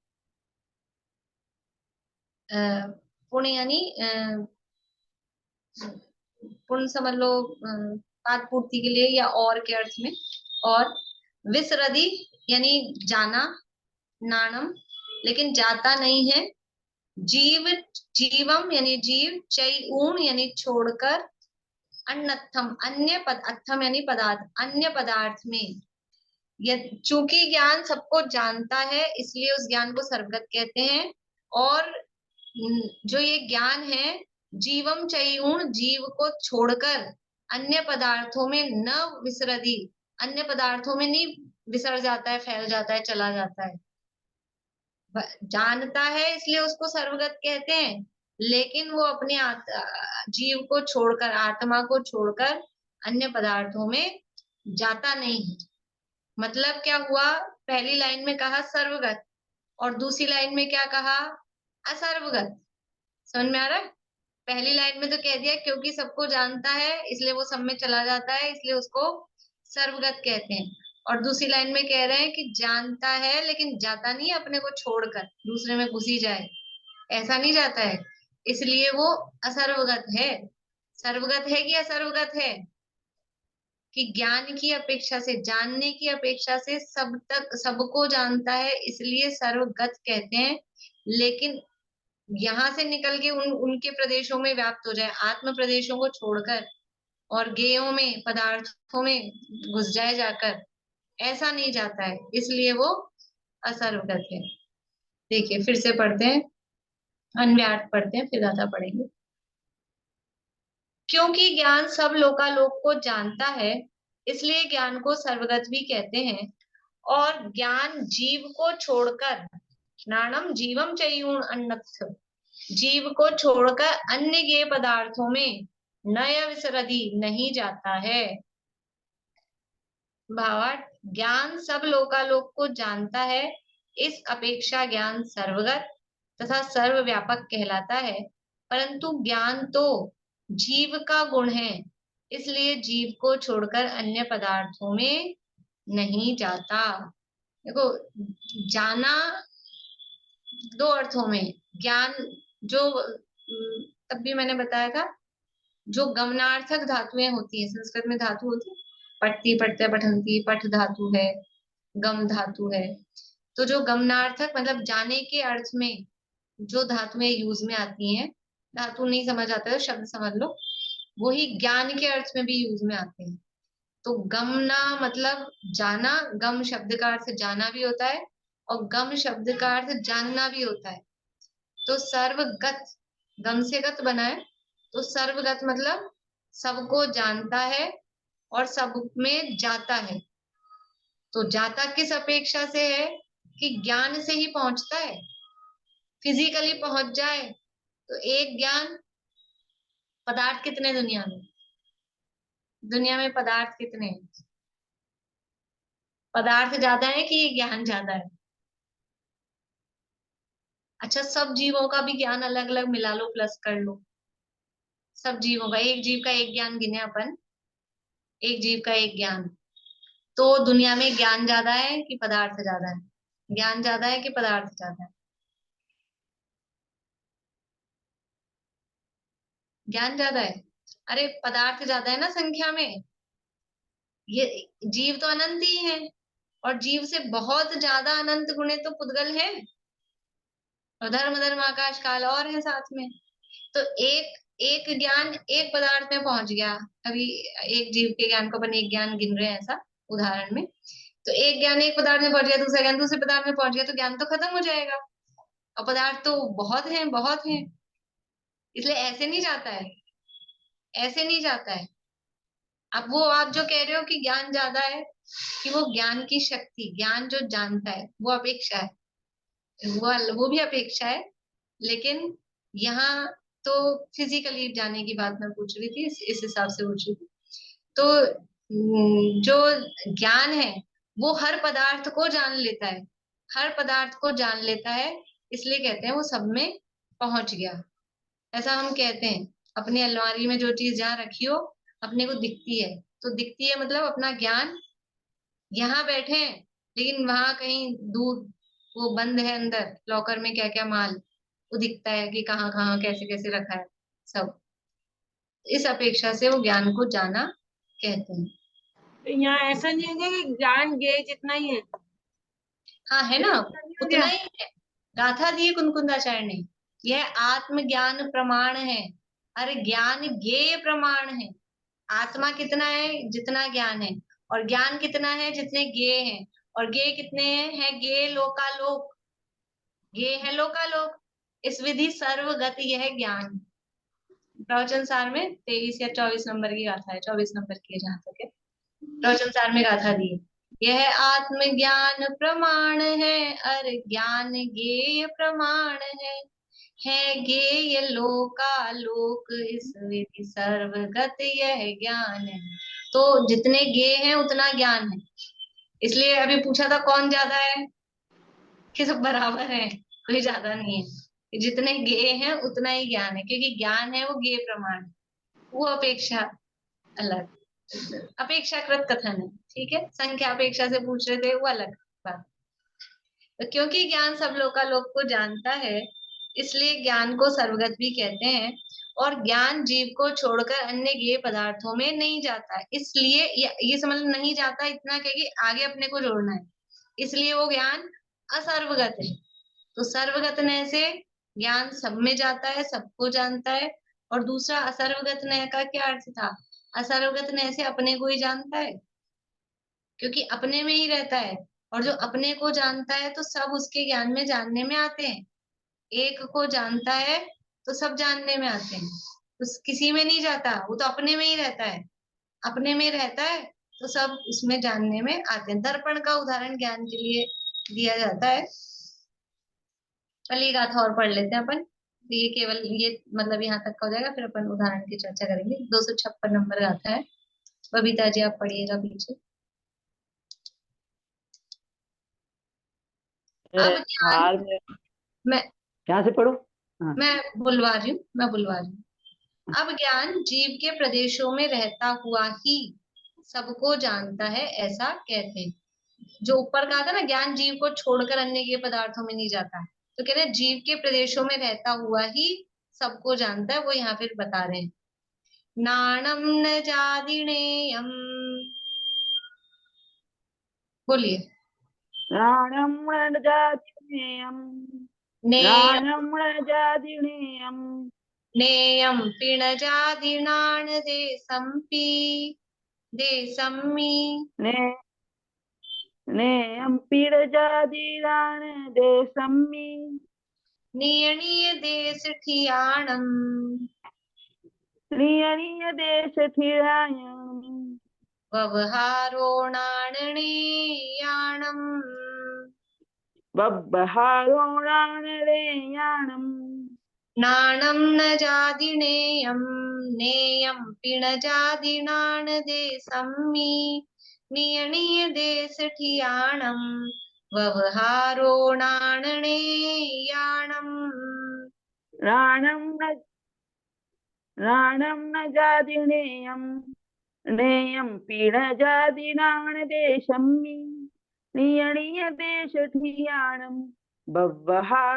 पुण्य यानी पुण्य समझ लो, पाद पूर्ति के लिए या और के अर्थ में, और विसरदी यानी जाना, नाणम लेकिन जाता नहीं है, जीव जीवम यानी जीव, चैऊण यानी छोड़कर, अन्नत्थम अन्य पद, अत्थम यानी पदार्थ, अन्य पदार्थ में। चूंकि ज्ञान सबको जानता है इसलिए उस ज्ञान को सर्वगत कहते हैं। और जो ये ज्ञान है, जीवम चैऊण जीव को छोड़कर, अन्य पदार्थों में न विसरदी, अन्य पदार्थों में नहीं विसर जाता है, फैल जाता है, चला जाता है। जानता है इसलिए उसको सर्वगत कहते हैं, लेकिन वो अपने जीव को छोड़कर, आत्मा को छोड़कर अन्य पदार्थों में जाता नहीं है। मतलब क्या हुआ? पहली लाइन में कहा सर्वगत, और दूसरी लाइन में क्या कहा? असर्वगत। समझ में आ रहा है? पहली लाइन में तो कह दिया क्योंकि सबको जानता है इसलिए वो सब में चला जाता है, इसलिए उसको सर्वगत कहते हैं। और दूसरी लाइन में कह रहे हैं कि जानता है लेकिन जाता नहीं है, अपने को छोड़कर दूसरे में घुसी जाए, ऐसा नहीं जाता है, इसलिए वो असर्वगत है। सर्वगत है कि असर्वगत है? कि ज्ञान की अपेक्षा से, जानने की अपेक्षा से सब तक, सबको जानता है इसलिए सर्वगत कहते हैं। लेकिन यहाँ से निकल के उनके प्रदेशों में व्याप्त हो जाए, आत्म प्रदेशों को छोड़कर और गेयों में, पदार्थों में घुस जाए जाकर, ऐसा नहीं जाता है, इसलिए वो असर्वगत है। देखिए फिर से पढ़ते हैं, अन्व्यार्थ पढ़ते हैं, फिर गाथा पढ़ेंगे। क्योंकि ज्ञान सब लोकालोक को जानता है, इसलिए ज्ञान को सर्वगत भी कहते हैं। और ज्ञान जीव को छोड़कर, ज्ञानम जीवम चैयूण अन्नथ, जीव को छोड़कर अन्य ज्ञेय पदार्थों में नय विसरति नहीं जाता है। भावार्थ, ज्ञान सब लोकालोक को जानता है, इस अपेक्षा ज्ञान सर्वगत तथा सर्वव्यापक कहलाता है। परंतु ज्ञान तो जीव का गुण है, इसलिए जीव को छोड़कर अन्य पदार्थों में नहीं जाता। देखो, जाना दो अर्थों में, ज्ञान जो तब भी मैंने बताया था, जो गमनार्थक धातुएं होती है, संस्कृत में धातु होती है, पठती, पठते, पठंती, पठ धातु है, गम धातु है। तो जो गमनार्थक मतलब जाने के अर्थ में जो धातुएं यूज में आती हैं, धातु नहीं समझ आता है शब्द समझ लो, वही ज्ञान के अर्थ में भी यूज में आते हैं। तो गमना मतलब जाना, गम शब्द का अर्थ जाना भी होता है और गम शब्द का अर्थ जानना भी होता है। तो सर्वगत, गम से गत बना है, तो सर्वगत मतलब सबको जानता है और सब में जाता है। तो जाता किस अपेक्षा से है कि ज्ञान से ही पहुंचता है, फिजिकली पहुंच जाए। तो एक ज्ञान, पदार्थ कितने दुनिया में, दुनिया में पदार्थ कितने हैं? पदार्थ ज्यादा है कि ये ज्ञान ज्यादा है? अच्छा, सब जीवों का भी ज्ञान अलग अलग मिला लो, प्लस कर लो, सब जीवों का, एक जीव का एक ज्ञान गिने अपन, एक जीव का एक ज्ञान, तो दुनिया में ज्ञान ज्यादा है कि पदार्थ ज्यादा है? ज्ञान ज्यादा है कि पदार्थ ज्यादा है? ज्ञान ज्यादा है। अरे पदार्थ ज्यादा है ना संख्या में, ये जीव तो अनंत ही है, और जीव से बहुत ज्यादा अनंत गुणे तो पुद्गल है, और धर्म धर्म आकाश काल और है साथ में। तो एक एक ज्ञान एक पदार्थ में पहुंच गया, अभी एक जीव के ज्ञान को अपन एक ज्ञान गिन रहे हैं ऐसा उदाहरण में, तो एक ज्ञान एक पदार्थ में पहुंच गया, दूसरा ज्ञान दूसरे पदार्थ में पहुंच गया, तो ज्ञान तो खत्म हो जाएगा, और पदार्थ तो बहुत है, बहुत है। इसलिए ऐसे नहीं जाता है, ऐसे नहीं जाता है। अब वो आप जो कह रहे हो कि ज्ञान ज्यादा है, कि वो ज्ञान की शक्ति, ज्ञान जो जानता है वो अपेक्षा है, वो भी अपेक्षा है। लेकिन यहाँ तो फिजिकली जाने की बात मैं पूछ रही थी, इस हिसाब से पूछ रही थी। तो जो ज्ञान है वो हर पदार्थ को जान लेता है, हर पदार्थ को जान लेता है, इसलिए कहते हैं वो सब में पहुंच गया। ऐसा हम कहते हैं, अपनी अलमारी में जो चीज जहाँ रखी हो अपने को दिखती है, तो दिखती है मतलब अपना ज्ञान, यहाँ बैठे हैं लेकिन वहां कहीं दूर वो बंद है, अंदर लॉकर में क्या क्या माल, वो दिखता है कि कहाँ कहाँ कैसे कैसे रखा है सब। इस अपेक्षा से वो ज्ञान को जाना कहते हैं। तो यहाँ ऐसा नहीं होगा कि ज्ञान ज्ञेय जितना ही है? हाँ है ना, हो उतना गया। ही है। गाथा दी है कुनकुंदाचार्य ने, यह आत्मज्ञान प्रमाण है। अरे ज्ञान ज्ञेय प्रमाण है। आत्मा कितना है, जितना ज्ञान है, और ज्ञान कितना है, जितने ज्ञेय हैं, और ज्ञेय कितने हैं, है ज्ञेय लोकालोक, ज्ञेय है लोकालोक। इस विधि सर्वगत यह ज्ञान। प्रवचन सार में 23 या 24 नंबर की गाथा है, 24 नंबर की है जहां तक है, प्रवचन सार में गाथा दी है, यह आत्मज्ञान प्रमाण है, अरे ज्ञान ज्ञेय प्रमाण है ज्ञेय लोकालोक, इस विधि सर्वगत यह ज्ञान है। तो जितने ज्ञेय हैं उतना ज्ञान है। इसलिए अभी पूछा था कौन ज्यादा है, कि सब बराबर है, कोई ज्यादा नहीं है। जितने ज्ञेय हैं उतना ही ज्ञान है, क्योंकि ज्ञान है वो ज्ञेय प्रमाण, वो अपेक्षा अलग, अपेक्षाकृत कथन है, ठीक है। संख्या अपेक्षा से पूछ रहे थे, वो अलग बात। तो क्योंकि ज्ञान सब लोकालोक को जानता है, इसलिए ज्ञान को सर्वगत भी कहते हैं। और ज्ञान जीव को छोड़कर अन्य ज्ञेय पदार्थों में नहीं जाता है, इसलिए ये समझ नहीं जाता, इतना क्या कि आगे अपने को जोड़ना है, इसलिए वो ज्ञान असर्वगत है। तो सर्वगत नय से ज्ञान सब में जाता है, सबको जानता है। और दूसरा असर्वगत नय का क्या अर्थ था? असर्वगत नय से अपने को ही जानता है, क्योंकि अपने में ही रहता है। और जो अपने को जानता है तो सब उसके ज्ञान में जानने में आते हैं। एक को जानता है तो सब जानने में आते हैं, तो किसी में नहीं जाता, वो तो अपने में ही रहता है। अपने में रहता है तो सब उसमें जानने में आते हैं। दर्पण का उदाहरण ज्ञान के लिए दिया जाता है। चलिए गाथा और पढ़ लेते हैं अपन। तो ये केवल ये मतलब यहाँ तक का हो जाएगा, फिर अपन उदाहरण की चर्चा करेंगे। 256 नंबर गाथा है। बबीता जी आप पढ़िएगा पीछे। अब ज्ञान हार में मैं यहाँ से पढ़ो। हाँ। मैं बुलवा रही हूँ। अब ज्ञान जीव के प्रदेशों में रहता हुआ ही सबको जानता है, ऐसा कहते हैं। जो ऊपर कहा था ना, ज्ञान जीव को छोड़कर अन्य के पदार्थों में नहीं जाता है, तो कह रहे हैं जीव के प्रदेशों में रहता हुआ ही सबको जानता है, वो यहाँ फिर बता रहे हैं। नाणम न जादिणेयम, बोलिए। राणं जादिनेयं नेयम राणं जादिनेयं नेयम पिणजादिनान देसम्पि देसम्मि ने नेयं पीडजादिराण देशम्मि नियणीय देश ठियाणम श्रीयणीय देश थिरायं व्यवहारोणाणनीयाणम बब्बहारोणानरेयाणं नाणं न जादिनेयं नेयं पिणजादिनान देसम्मि नियणीय देश ठियाणम व्यवहारोणाणनेयाणम राणं न जादिनेयं नेयं पीडजादिनाण देशम्मि नियणीय देश थियाणं बब्बहारोणानरेयाणं।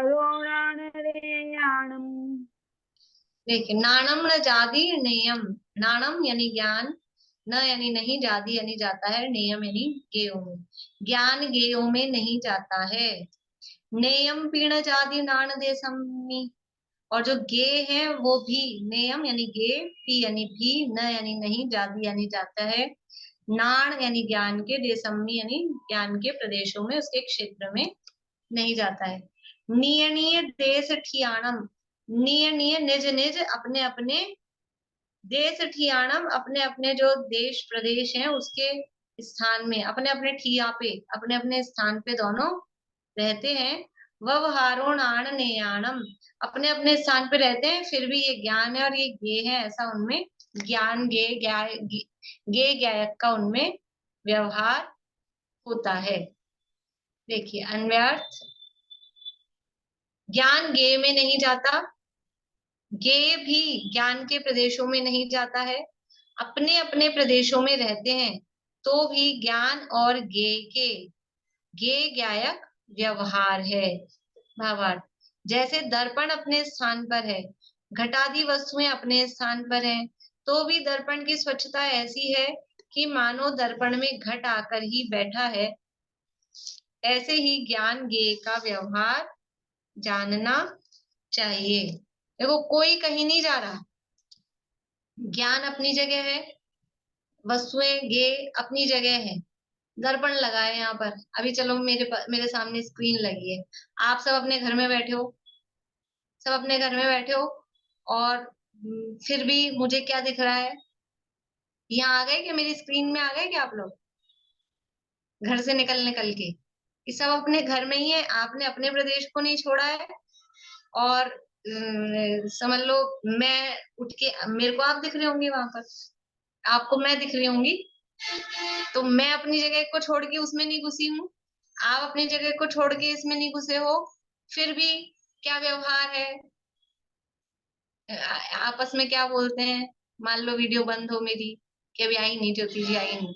देखिए, नाणम न जाति नेयम। नाणम यानी ज्ञान, न यानी नहीं, जाति यानी जाता है, नेयम यानी गेयों में। ज्ञान गेयों में नहीं जाता है। नेयम पीण जाति नाण देशम्मि, और जो गे है वो भी, नेयम यानी गे, पी यानी भी, न यानी नहीं, जाति यानी जाता है, नाण यानी ज्ञान के, देशम्मि यानी ज्ञान के प्रदेशों में, उसके क्षेत्र में नहीं जाता है। नियणीय देश ठियाणम, नियणीय निज निज अपने अपने, देश ठियाणम अपने अपने जो देश प्रदेश हैं उसके स्थान में, अपने अपने ठिया पे, अपने अपने स्थान पे दोनों रहते हैं। व्यवहारोणाण नेयाणम, अपने अपने स्थान पे रहते हैं, फिर भी ये ज्ञान है और ये गे है, ऐसा उनमें ज्ञान गे गे ज्ञायक का उनमें व्यवहार होता है। देखिए अन्वयार्थ, ज्ञान गे में नहीं जाता, गे भी ज्ञान के प्रदेशों में नहीं जाता है, अपने अपने प्रदेशों में रहते हैं, तो भी ज्ञान और गे के गे ज्ञायक व्यवहार है। भावार्थ, जैसे दर्पण अपने स्थान पर है, घटादि वस्तुएं अपने स्थान पर हैं, तो भी दर्पण की स्वच्छता ऐसी है कि मानो दर्पण में घट आकर ही बैठा है। ऐसे ही ज्ञान गे का व्यवहार जानना चाहिए। देखो कोई कहीं नहीं जा रहा, ज्ञान अपनी जगह है, वस्तुएं गे अपनी जगह है। दर्पण लगा है यहाँ पर, अभी चलो मेरे सामने स्क्रीन लगी है, आप सब अपने घर में बैठे हो, सब अपने घर में बैठे हो, और फिर भी मुझे क्या दिख रहा है, यहाँ आ गए क्या, मेरी स्क्रीन में आ गए क्या आप लोग, घर से निकल निकल के? ये सब अपने घर में ही है, आपने अपने प्रदेश को नहीं छोड़ा है। और समझ लो मैं उठ के, मेरे को आप दिख रहे होंगे वहां पर, आपको मैं दिख रही होंगी, तो मैं अपनी जगह को छोड़ के उसमें नहीं घुसी हूँ, आप अपनी जगह को छोड़ के इसमें नहीं घुसे हो, फिर भी क्या व्यवहार है, आपस में क्या बोलते हैं। मान लो वीडियो बंद हो मेरी, कि अभी आई नहीं ज्योति जी, आई नहीं,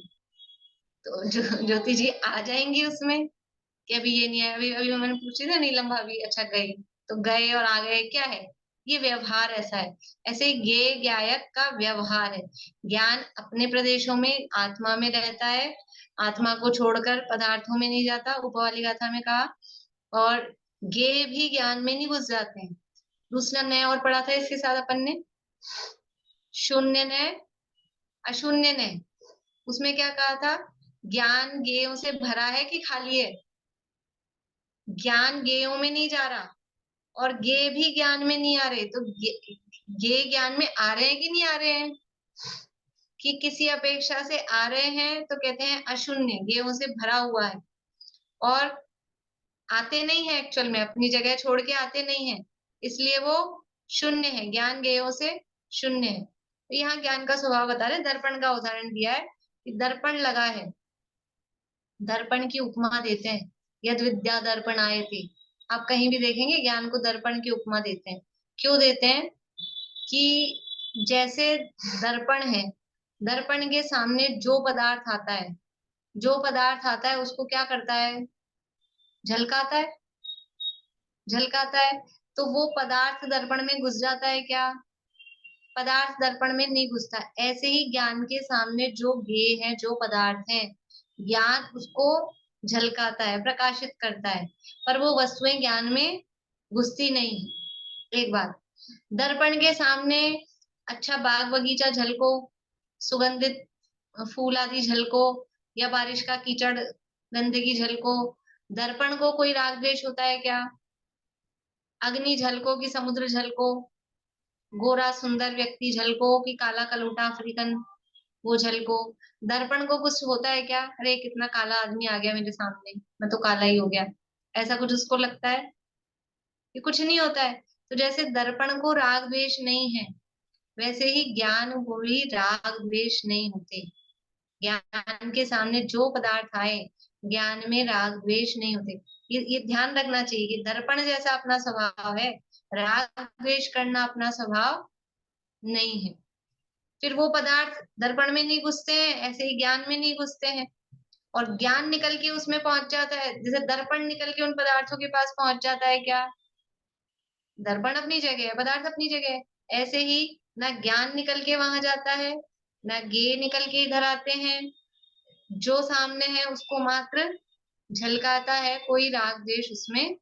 तो ज्योति जी आ जाएंगी उसमें कि अभी ये नहीं है। अभी अभी मैंने पूछी थी नीलम भाभी, अच्छा गए, तो गए और आ गए, क्या है ये व्यवहार, ऐसा है। ऐसे ही गे ज्ञायक का व्यवहार है। ज्ञान अपने प्रदेशों में आत्मा में रहता है, आत्मा को छोड़कर पदार्थों में नहीं जाता, ऊपर वाली गाथा में कहा। और गे भी ज्ञान में नहीं घुस जाते हैं। दूसरा नया और पढ़ा था इसके साथ अपन ने, शून्य ने अशून्य ने, उसमें क्या कहा था, ज्ञान गेयों से भरा है कि खाली है। ज्ञान गेयों में नहीं जा रहा और गे भी ज्ञान में नहीं आ रहे, तो गे ज्ञान में आ रहे हैं कि नहीं आ रहे हैं, कि किसी अपेक्षा से आ रहे हैं तो कहते हैं अशून्य, गेयों से भरा हुआ है, और आते नहीं है एक्चुअल में, अपनी जगह छोड़ के आते नहीं है, इसलिए वो शून्य है, ज्ञान गेयों से शून्य है। तो यहाँ ज्ञान का स्वभाव बता रहे, दर्पण का उदाहरण दिया है कि दर्पण लगा है, दर्पण की उपमा देते हैं, यद विद्या दर्पण आए थे। आप कहीं भी देखेंगे ज्ञान को दर्पण की उपमा देते हैं। क्यों देते हैं, कि जैसे दर्पण है, दर्पण के सामने जो पदार्थ आता है, जो पदार्थ आता है उसको क्या करता है, झलकाता है, झलकाता है। तो वो पदार्थ दर्पण में घुस जाता है क्या, पदार्थ दर्पण में नहीं घुसता। ऐसे ही ज्ञान के सामने जो गेय है, जो पदार्थ है, ज्ञान उसको झलकाता है, प्रकाशित करता है, पर वो वस्तुएं ज्ञान में घुसती नहीं है। एक बात, दर्पण के सामने अच्छा बाग बगीचा झलको, सुगंधित फूल आदि झलको, या बारिश का कीचड़ गंदगी झलको, दर्पण को कोई राग द्वेष होता है क्या, अग्नि झलको कि समुद्र झलको, गोरा सुंदर व्यक्ति झलको कि काला कलूटा अफ्रीकन वो झलको, दर्पण को कुछ होता है क्या, अरे कितना काला आदमी आ गया मेरे सामने, मैं तो काला ही हो गया, ऐसा कुछ उसको लगता है, ये कुछ नहीं होता है। तो जैसे दर्पण को राग द्वेष नहीं है, वैसे ही ज्ञान को भी राग द्वेष नहीं होते। ज्ञान के सामने जो पदार्थ आए, ज्ञान में राग द्वेष नहीं होते। ये ध्यान रखना चाहिए कि दर्पण जैसा अपना स्वभाव है, राग द्वेष करना अपना स्वभाव नहीं है। फिर वो पदार्थ दर्पण में नहीं घुसते हैं, ऐसे ही ज्ञान में नहीं घुसते हैं, और ज्ञान निकल के उसमें पहुंच जाता है। जैसे दर्पण निकल के उन पदार्थों के पास पहुंच जाता है क्या, दर्पण अपनी जगह है, पदार्थ अपनी जगह है, ऐसे ही ना ज्ञान निकल के वहां जाता है, ना गे निकल के इधर आते हैं, जो सामने है उसको मात्र झलकाता है, कोई राग द्वेष उसमें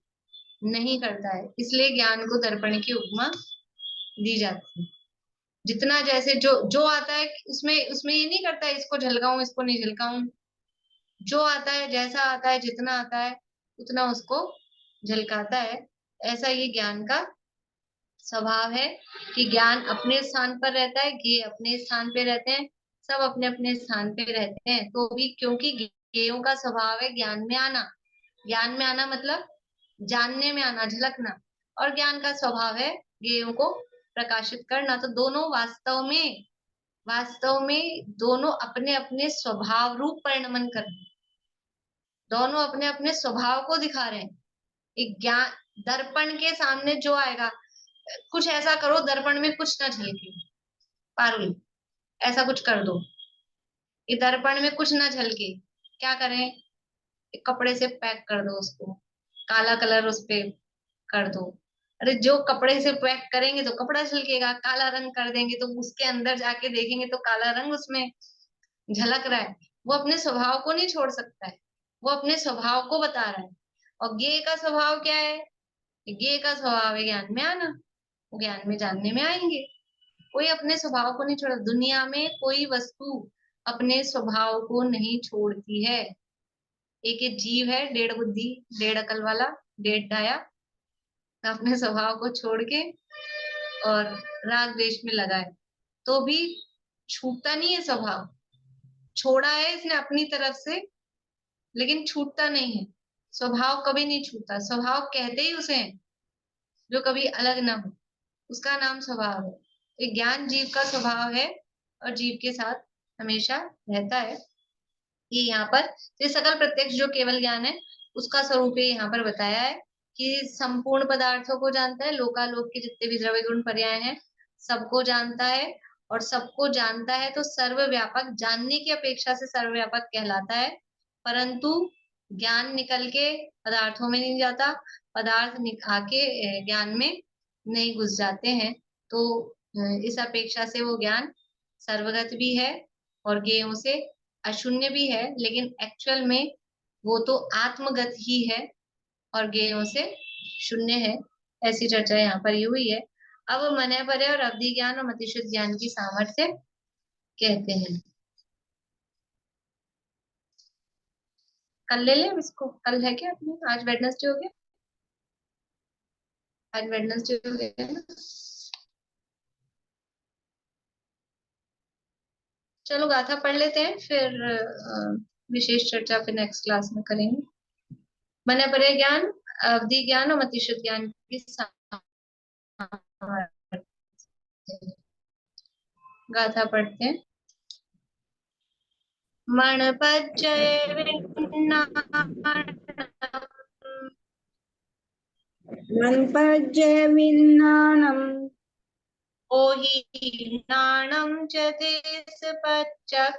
नहीं करता है, इसलिए ज्ञान को दर्पण की उपमा दी जाती है। जितना जैसे जो जो आता है उसमें उसमें ये नहीं करता है इसको झलकाऊं इसको नहीं झलकाऊं, जो आता है जैसा आता है जितना आता है उतना उसको झलकाता है। ऐसा ये ज्ञान का स्वभाव है कि ज्ञान अपने स्थान पर रहता है, ज्ञेय अपने स्थान पे रहते हैं, सब अपने अपने स्थान पे रहते हैं। तो भी क्योंकि ज्ञेयों का स्वभाव है ज्ञान में आना, ज्ञान में आना मतलब जानने में आना, झलकना, और ज्ञान का स्वभाव है ज्ञेयों को प्रकाशित करना। तो दोनों वास्तव में दोनों अपने अपने स्वभाव रूप परिणमन कर रहे हैं, दोनों अपने अपने स्वभाव को दिखा रहे हैं। एक ज्ञान दर्पण के सामने जो आएगा, कुछ ऐसा करो दर्पण में कुछ ना झलके, पारुल ऐसा कुछ कर दो, ये दर्पण में कुछ ना झलके, क्या करें, एक कपड़े से पैक कर दो उसको, काला कलर उस पे कर दो। अरे जो कपड़े से पैक करेंगे तो कपड़ा झलकेगा, काला रंग कर देंगे तो उसके अंदर जाके देखेंगे तो काला रंग उसमें झलक रहा है। वो अपने स्वभाव को नहीं छोड़ सकता है, वो अपने स्वभाव को बता रहा है। और ज्ञेय का स्वभाव क्या है, ज्ञेय का स्वभाव है ज्ञान में आना, वो ज्ञान में जानने में आएंगे। कोई अपने स्वभाव को नहीं छोड़ा, दुनिया में कोई वस्तु अपने स्वभाव को नहीं छोड़ती है। एक जीव है डेढ़ बुद्धि डेढ़ अकल वाला, डेढ़ डाया, अपने स्वभाव को छोड़ के और राग द्वेष में लगा है, तो भी छूटता नहीं है स्वभाव, छोड़ा है इसने अपनी तरफ से लेकिन छूटता नहीं है, स्वभाव कभी नहीं छूटता। स्वभाव कहते ही उसे है जो कभी अलग ना हो, उसका नाम स्वभाव है। एक ज्ञान जीव का स्वभाव है और जीव के साथ हमेशा रहता है। ये यहाँ पर ये सकल प्रत्यक्ष जो केवल ज्ञान है उसका स्वरूप यहाँ पर बताया है कि संपूर्ण पदार्थों को जानता है, लोकालोक के जितने भी द्रव्य गुण पर्याय हैं सबको जानता है, और सबको जानता है तो सर्वव्यापक, जानने की अपेक्षा से सर्वव्यापक कहलाता है। परंतु ज्ञान निकल के पदार्थों में नहीं जाता, पदार्थ आके ज्ञान में नहीं घुस जाते हैं, तो इस अपेक्षा से वो ज्ञान सर्वगत भी है और ज्ञेयों से अशून्य भी है, लेकिन एक्चुअल में वो तो आत्मगत ही है और ज्ञेयों से शून्य है, ऐसी चर्चा यहाँ पर ये हुई है। अब मन परे और अवधि ज्ञान और मतिशुद्ध ज्ञान की सामर्थ्य कहते हैं। कल ले लें इसको, कल है क्या अपने, आज वेडनेसडे हो गया, आज वेडनेसडे हो गया ना। चलो गाथा पढ़ लेते हैं, फिर विशेष चर्चा फिर नेक्स्ट क्लास में करेंगे। मन परे ज्ञान, अवधि ज्ञान और मतिशुद्ध ज्ञान की गाथा पढ़ते हैं। मणपज्जय मनपज्जय विन्नानम् ओहीनानं च देशपच्चखम्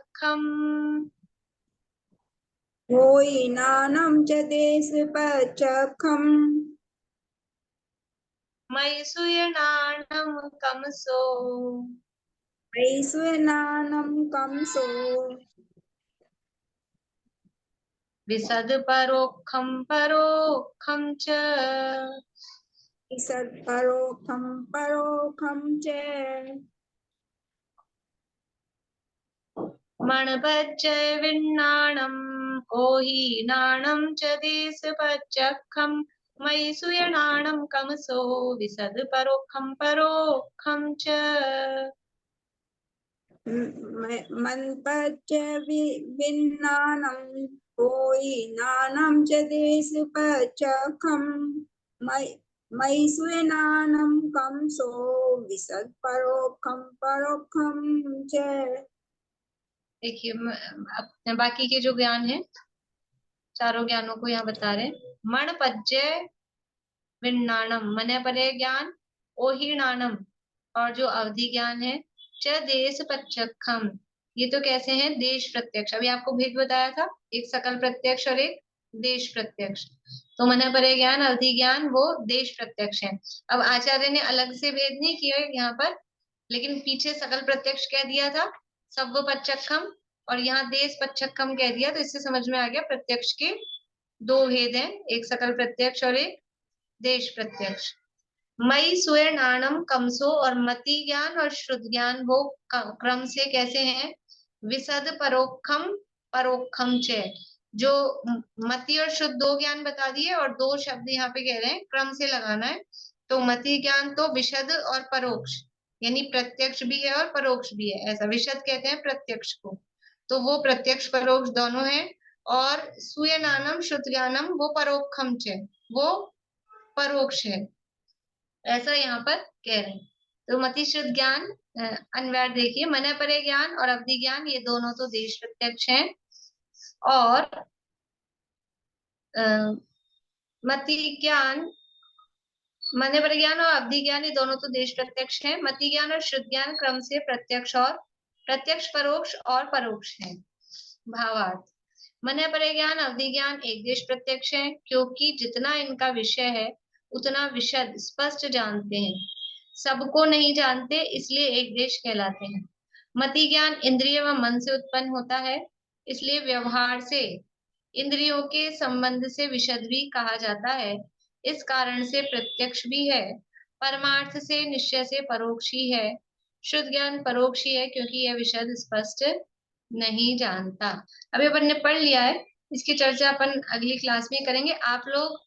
होयिनानं च देशपचखम् मैसूयनानं कमसो ऐश्वनानं कंसो विशद परोक्षं परोक्षं च सत्परोक्षं परोक्षं च मणपज्जय विन्नानं ओहीनानं च देशपच्चखम् मैसूयनानं कमसो विशद परोक्षं परोक्षं च मनपज्जय विन्नानं होयिनानं च देशपचखम् मैसूयनानं कंसो विसत्परोक्षं परोक्षं च। देखिए अपने बाकी के जो ज्ञान है, चारों ज्ञानों को यहाँ बता रहे हैं। मणपज्जय विन्नानम, मन परे ज्ञान, ओहीनानम और जो अवधि ज्ञान है, च देश पच्चखम, ये तो कैसे हैं, देश प्रत्यक्ष। अभी आपको भेद बताया था, एक सकल प्रत्यक्ष और एक देश प्रत्यक्ष। तो मन परे ज्ञान, अवधि ज्ञान वो देश प्रत्यक्ष है। अब आचार्य ने अलग से भेद नहीं किया यहाँ पर, लेकिन पीछे सकल प्रत्यक्ष कह दिया था, सव्व पच्चखम, और यहाँ देश पच्चखम कह दिया, तो इससे समझ में आ गया प्रत्यक्ष के दो भेद हैं, एक सकल प्रत्यक्ष और एक देश प्रत्यक्ष। मई सुयर्णाणम कमसो, और मति ज्ञान और श्रुत ज्ञान वो क्रम से कैसे हैं, विशद परोक्षम परोक्षम च, जो मति और शुद्ध दो ज्ञान बता दिए और दो शब्द यहाँ पे कह रहे हैं क्रम से लगाना है। तो मति ज्ञान तो विशद और परोक्ष, यानी प्रत्यक्ष भी है और परोक्ष भी है, ऐसा विशद कहते हैं प्रत्यक्ष को, तो वो प्रत्यक्ष परोक्ष दोनों है। और सुयनानम श्रुत ज्ञानम वो परोक्षम च, वो परोक्ष है, ऐसा यहाँ पर कह रहे हैं। तो मति शुद्ध ज्ञान अनवैर देखिए, मन परे ज्ञान और अवधि ज्ञान ये दोनों तो देश प्रत्यक्ष हैं, और मति ज्ञान, मन परे ज्ञान और अवधि ज्ञान ये दोनों तो देश प्रत्यक्ष हैं। मति ज्ञान और शुद्ध ज्ञान क्रम से प्रत्यक्ष और प्रत्यक्ष परोक्ष और परोक्ष है। भावार्थ, मन परे ज्ञान अवधि ज्ञान एक देश प्रत्यक्ष है, क्योंकि जितना इनका विषय है उतना विशद स्पष्ट जानते हैं, सबको नहीं जानते, इसलिए एक देश कहलाते हैं। मति ज्ञान इंद्रिय व मन से उत्पन्न होता है, इसलिए व्यवहार से इंद्रियों के संबंध से विशद भी कहा जाता है, इस कारण से प्रत्यक्ष भी है। परमार्थ से निश्चय से परोक्ष ही है। शुद्ध ज्ञान परोक्ष ही है, क्योंकि यह विशद स्पष्ट नहीं जानता। अभी अपन ने पढ़ लिया है, इसकी चर्चा अपन अगली क्लास में करेंगे। आप लोग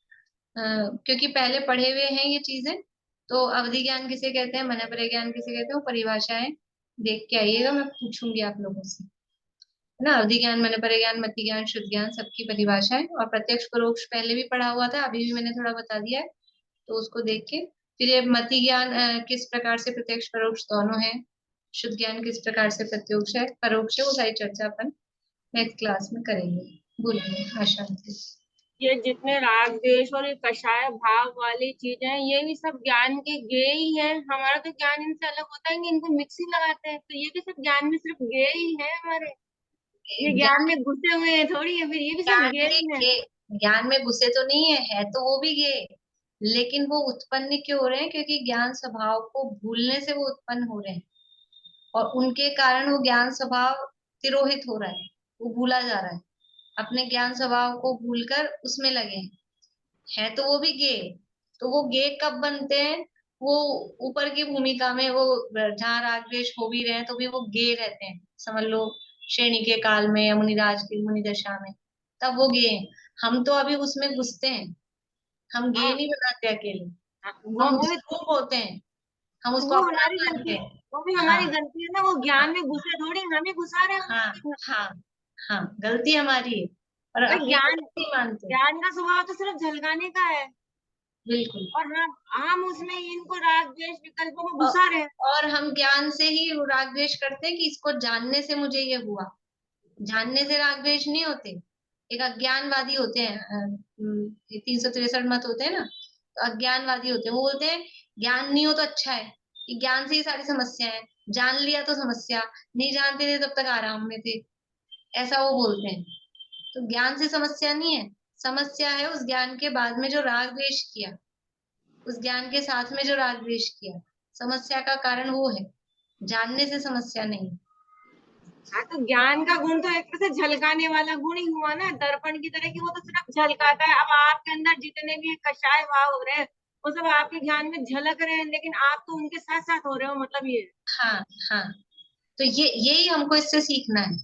क्योंकि पहले पढ़े हुए हैं ये चीजें, तो अवधि ज्ञान किसे कहते हैं, मन परे ज्ञान किसे कहते हैं, वो परिभाषाएं देख के आइएगा, मैं पूछूंगी आप लोगों से, है ना। अवधि ज्ञान, मन परे ज्ञान, मति ज्ञान, शुद्ध ज्ञान सबकी परिभाषाएं, और प्रत्यक्ष परोक्ष पहले भी पढ़ा हुआ था, अभी भी मैंने थोड़ा बता दिया है, तो उसको देख के फिर ये मति ज्ञान किस प्रकार से प्रत्यक्ष परोक्ष दोनों है, शुद्ध ज्ञान किस प्रकार से प्रत्यक्ष है परोक्ष है, वो सारी चर्चा अपन नेक्स्ट क्लास में करेंगे। बोलिए आशा। ये जितने राग द्वेष और ये कषाय भाव वाली चीजें हैं, ये भी सब ज्ञान के गेय ही है। हमारा तो ज्ञान इनसे अलग होता है कि इनको मिक्सी लगाते हैं, तो ये भी सब ज्ञान में सिर्फ गेय ही है हमारे, ये ज्ञान में घुसे हुए हैं थोड़ी है, फिर ये भी सब गेय ही है। ज्ञान में घुसे तो नहीं है तो वो भी गे, लेकिन वो उत्पन्न क्यों हो रहे हैं, क्योंकि ज्ञान स्वभाव को भूलने से वो उत्पन्न हो रहे हैं, और उनके कारण वो ज्ञान स्वभाव तिरोहित हो रहा है, वो भूला जा रहा है, अपने ज्ञान स्वभाव को भूलकर उसमें लगे हैं, है तो वो भी गे। तो वो गे कब बनते हैं? वो ऊपर की भूमिका में, वो जहाँ राग द्वेष हो भी रहे हैं तो भी वो गे रहते हैं, समझ लो श्रेणी के काल में या मुनिराज की मुनि दशा में, तब वो गे हैं। हम तो अभी उसमें घुसते हैं, हम गे हाँ नहीं बनाते अकेले, हाँ, हम वो उसको होते हैं, हम उसको वो अपना हमारी मानते गलती, हैं। वो भी हाँ हमारी गलती है ना, वो ज्ञान में घुसे थोड़ी, हम ही घुसा रहे हैं हाँ उनको। हाँ हाँ, गलती हमारी है, और भाई अपनी ज्ञान, गलती नहीं मानते। ज्ञान का स्वभाव तो सिर्फ झलकाने का है, बिल्कुल। और हम उसमें इनको राग द्वेष विकल्पों में और, घुसा रहे हैं। और हम ज्ञान से ही राग द्वेष करते हैं कि इसको जानने से मुझे ये हुआ। जानने से राग द्वेष नहीं होते। एक अज्ञानवादी होते हैं, 363 मत होते हैं ना, तो अज्ञानवादी होते हैं, वो बोलते हैं ज्ञान नहीं हो तो अच्छा है, कि ज्ञान से ही सारी समस्या है, जान लिया तो समस्या, नहीं जानते थे तब तक आराम में थे, ऐसा वो बोलते हैं। तो ज्ञान से समस्या नहीं है, समस्या है उस ज्ञान के बाद में जो राग द्वेष किया, उस ज्ञान के साथ में जो राग द्वेष किया, समस्या का कारण वो है, जानने से समस्या नहीं। हाँ तो ज्ञान का गुण तो एक तरह से झलकाने वाला गुण ही हुआ ना, दर्पण की तरह, कि वो तो सिर्फ झलकाता है। अब आपके अंदर जितने भी कषाय भाव हो रहे हैं वो सब आपके ज्ञान में झलक रहे हैं, लेकिन आप तो उनके साथ साथ हो रहे हो, मतलब ये। हाँ हाँ, तो यही हमको इससे सीखना है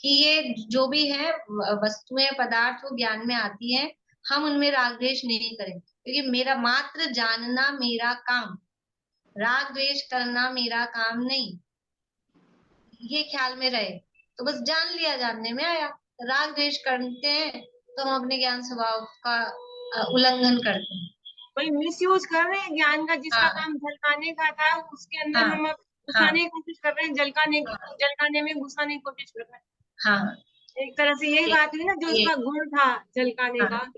कि ये जो भी है वस्तुएं पदार्थ वो ज्ञान में आती है, हम उनमें राग द्वेष नहीं करें, क्योंकि मेरा मात्र जानना मेरा काम, राग द्वेष करना मेरा काम नहीं, ये ख्याल में रहे। तो बस जान लिया, जानने में आया, राग द्वेष करते हैं तो हम अपने ज्ञान स्वभाव का उल्लंघन करते हैं। वही मिस यूज कर रहे हैं ज्ञान का, जिसका हाँ काम झलकाने का था उसके अंदर हाँ हम अब हाँ घुसाने की कोशिश कर रहे हैं, झलकाने में घुसाने की कोशिश कर रहे हाँ, हैं। एक तरह से यही ये बात हुई ना, जो ये उसका गुण था झलकाने का। हाँ,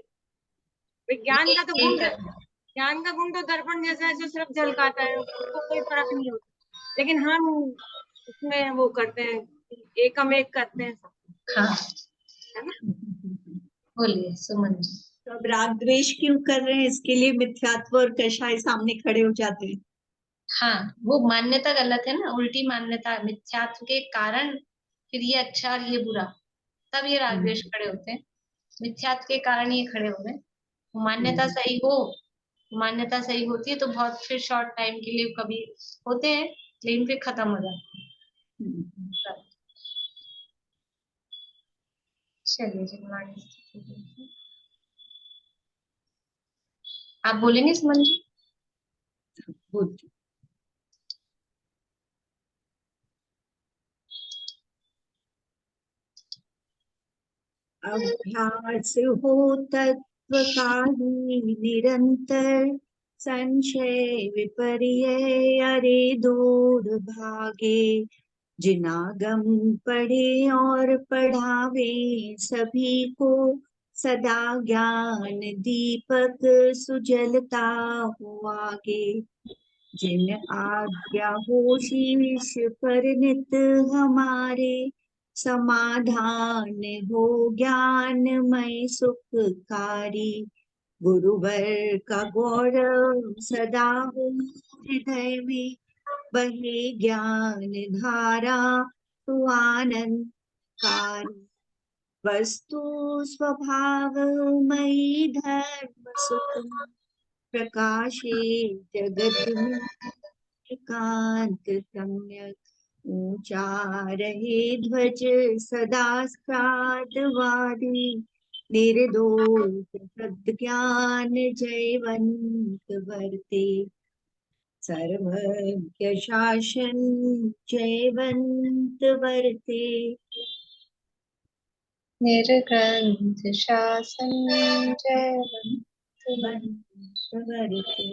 विज्ञान का तो यही गुण, करना है। ज्ञान का गुण तो दर्पण जैसा है, जो सिर्फ झलकाता है, उसको कोई फर्क नहीं होता, लेकिन हम उसमें वो करते हैं, एकम एक करते हैं, हाँ, है ना। बोलिए सुमन जी। तो अब राग द्वेष क्यों कर रहे हैं, इसके लिए मिथ्यात्व और कषाय सामने खड़े हो जाते हैं। हाँ, वो मान्यता गलत है ना, उल्टी मान्यता, मिथ्यात्व के कारण फिर ये अच्छा और ये बुरा, तब ये राग द्वेष खड़े होते हैं, मिथ्यात्व के कारण ये खड़े हो गए। मान्यता सही हो, मान्यता सही होती है तो बहुत फिर शॉर्ट टाइम के लिए कभी होते हैं, लेकिन फिर खत्म हो जाते हैं। चलिए जी, आप बोलेंगे सुमन जी? अभ्यास हो तत्व का ही निरंतर, संशय विपर्य अरे दूर भागे, जिनागम पढ़े और पढ़ावे सभी को, सदा ज्ञान दीपक सुजलता हो आगे, जिन आज्ञा हो शीश पर नित हमारे, समाधान हो ज्ञानमय सुखकारी, गुरुवर का गौरव सदा हो हृदय में, बहे ज्ञान धारा तू आनंद कारी, वस्तु स्वभाव मयि धर्म सुख, प्रकाशे जगत में एकांत सम्यक, ऊंचा रहे ध्वज सदा साधवादी, निर्दोष सद्ज्ञान जयवंत वर्ते, सर्वज्ञ शासन जयवंत वर्ते। निर्ग्रंथ शासन जयवंत वर्ते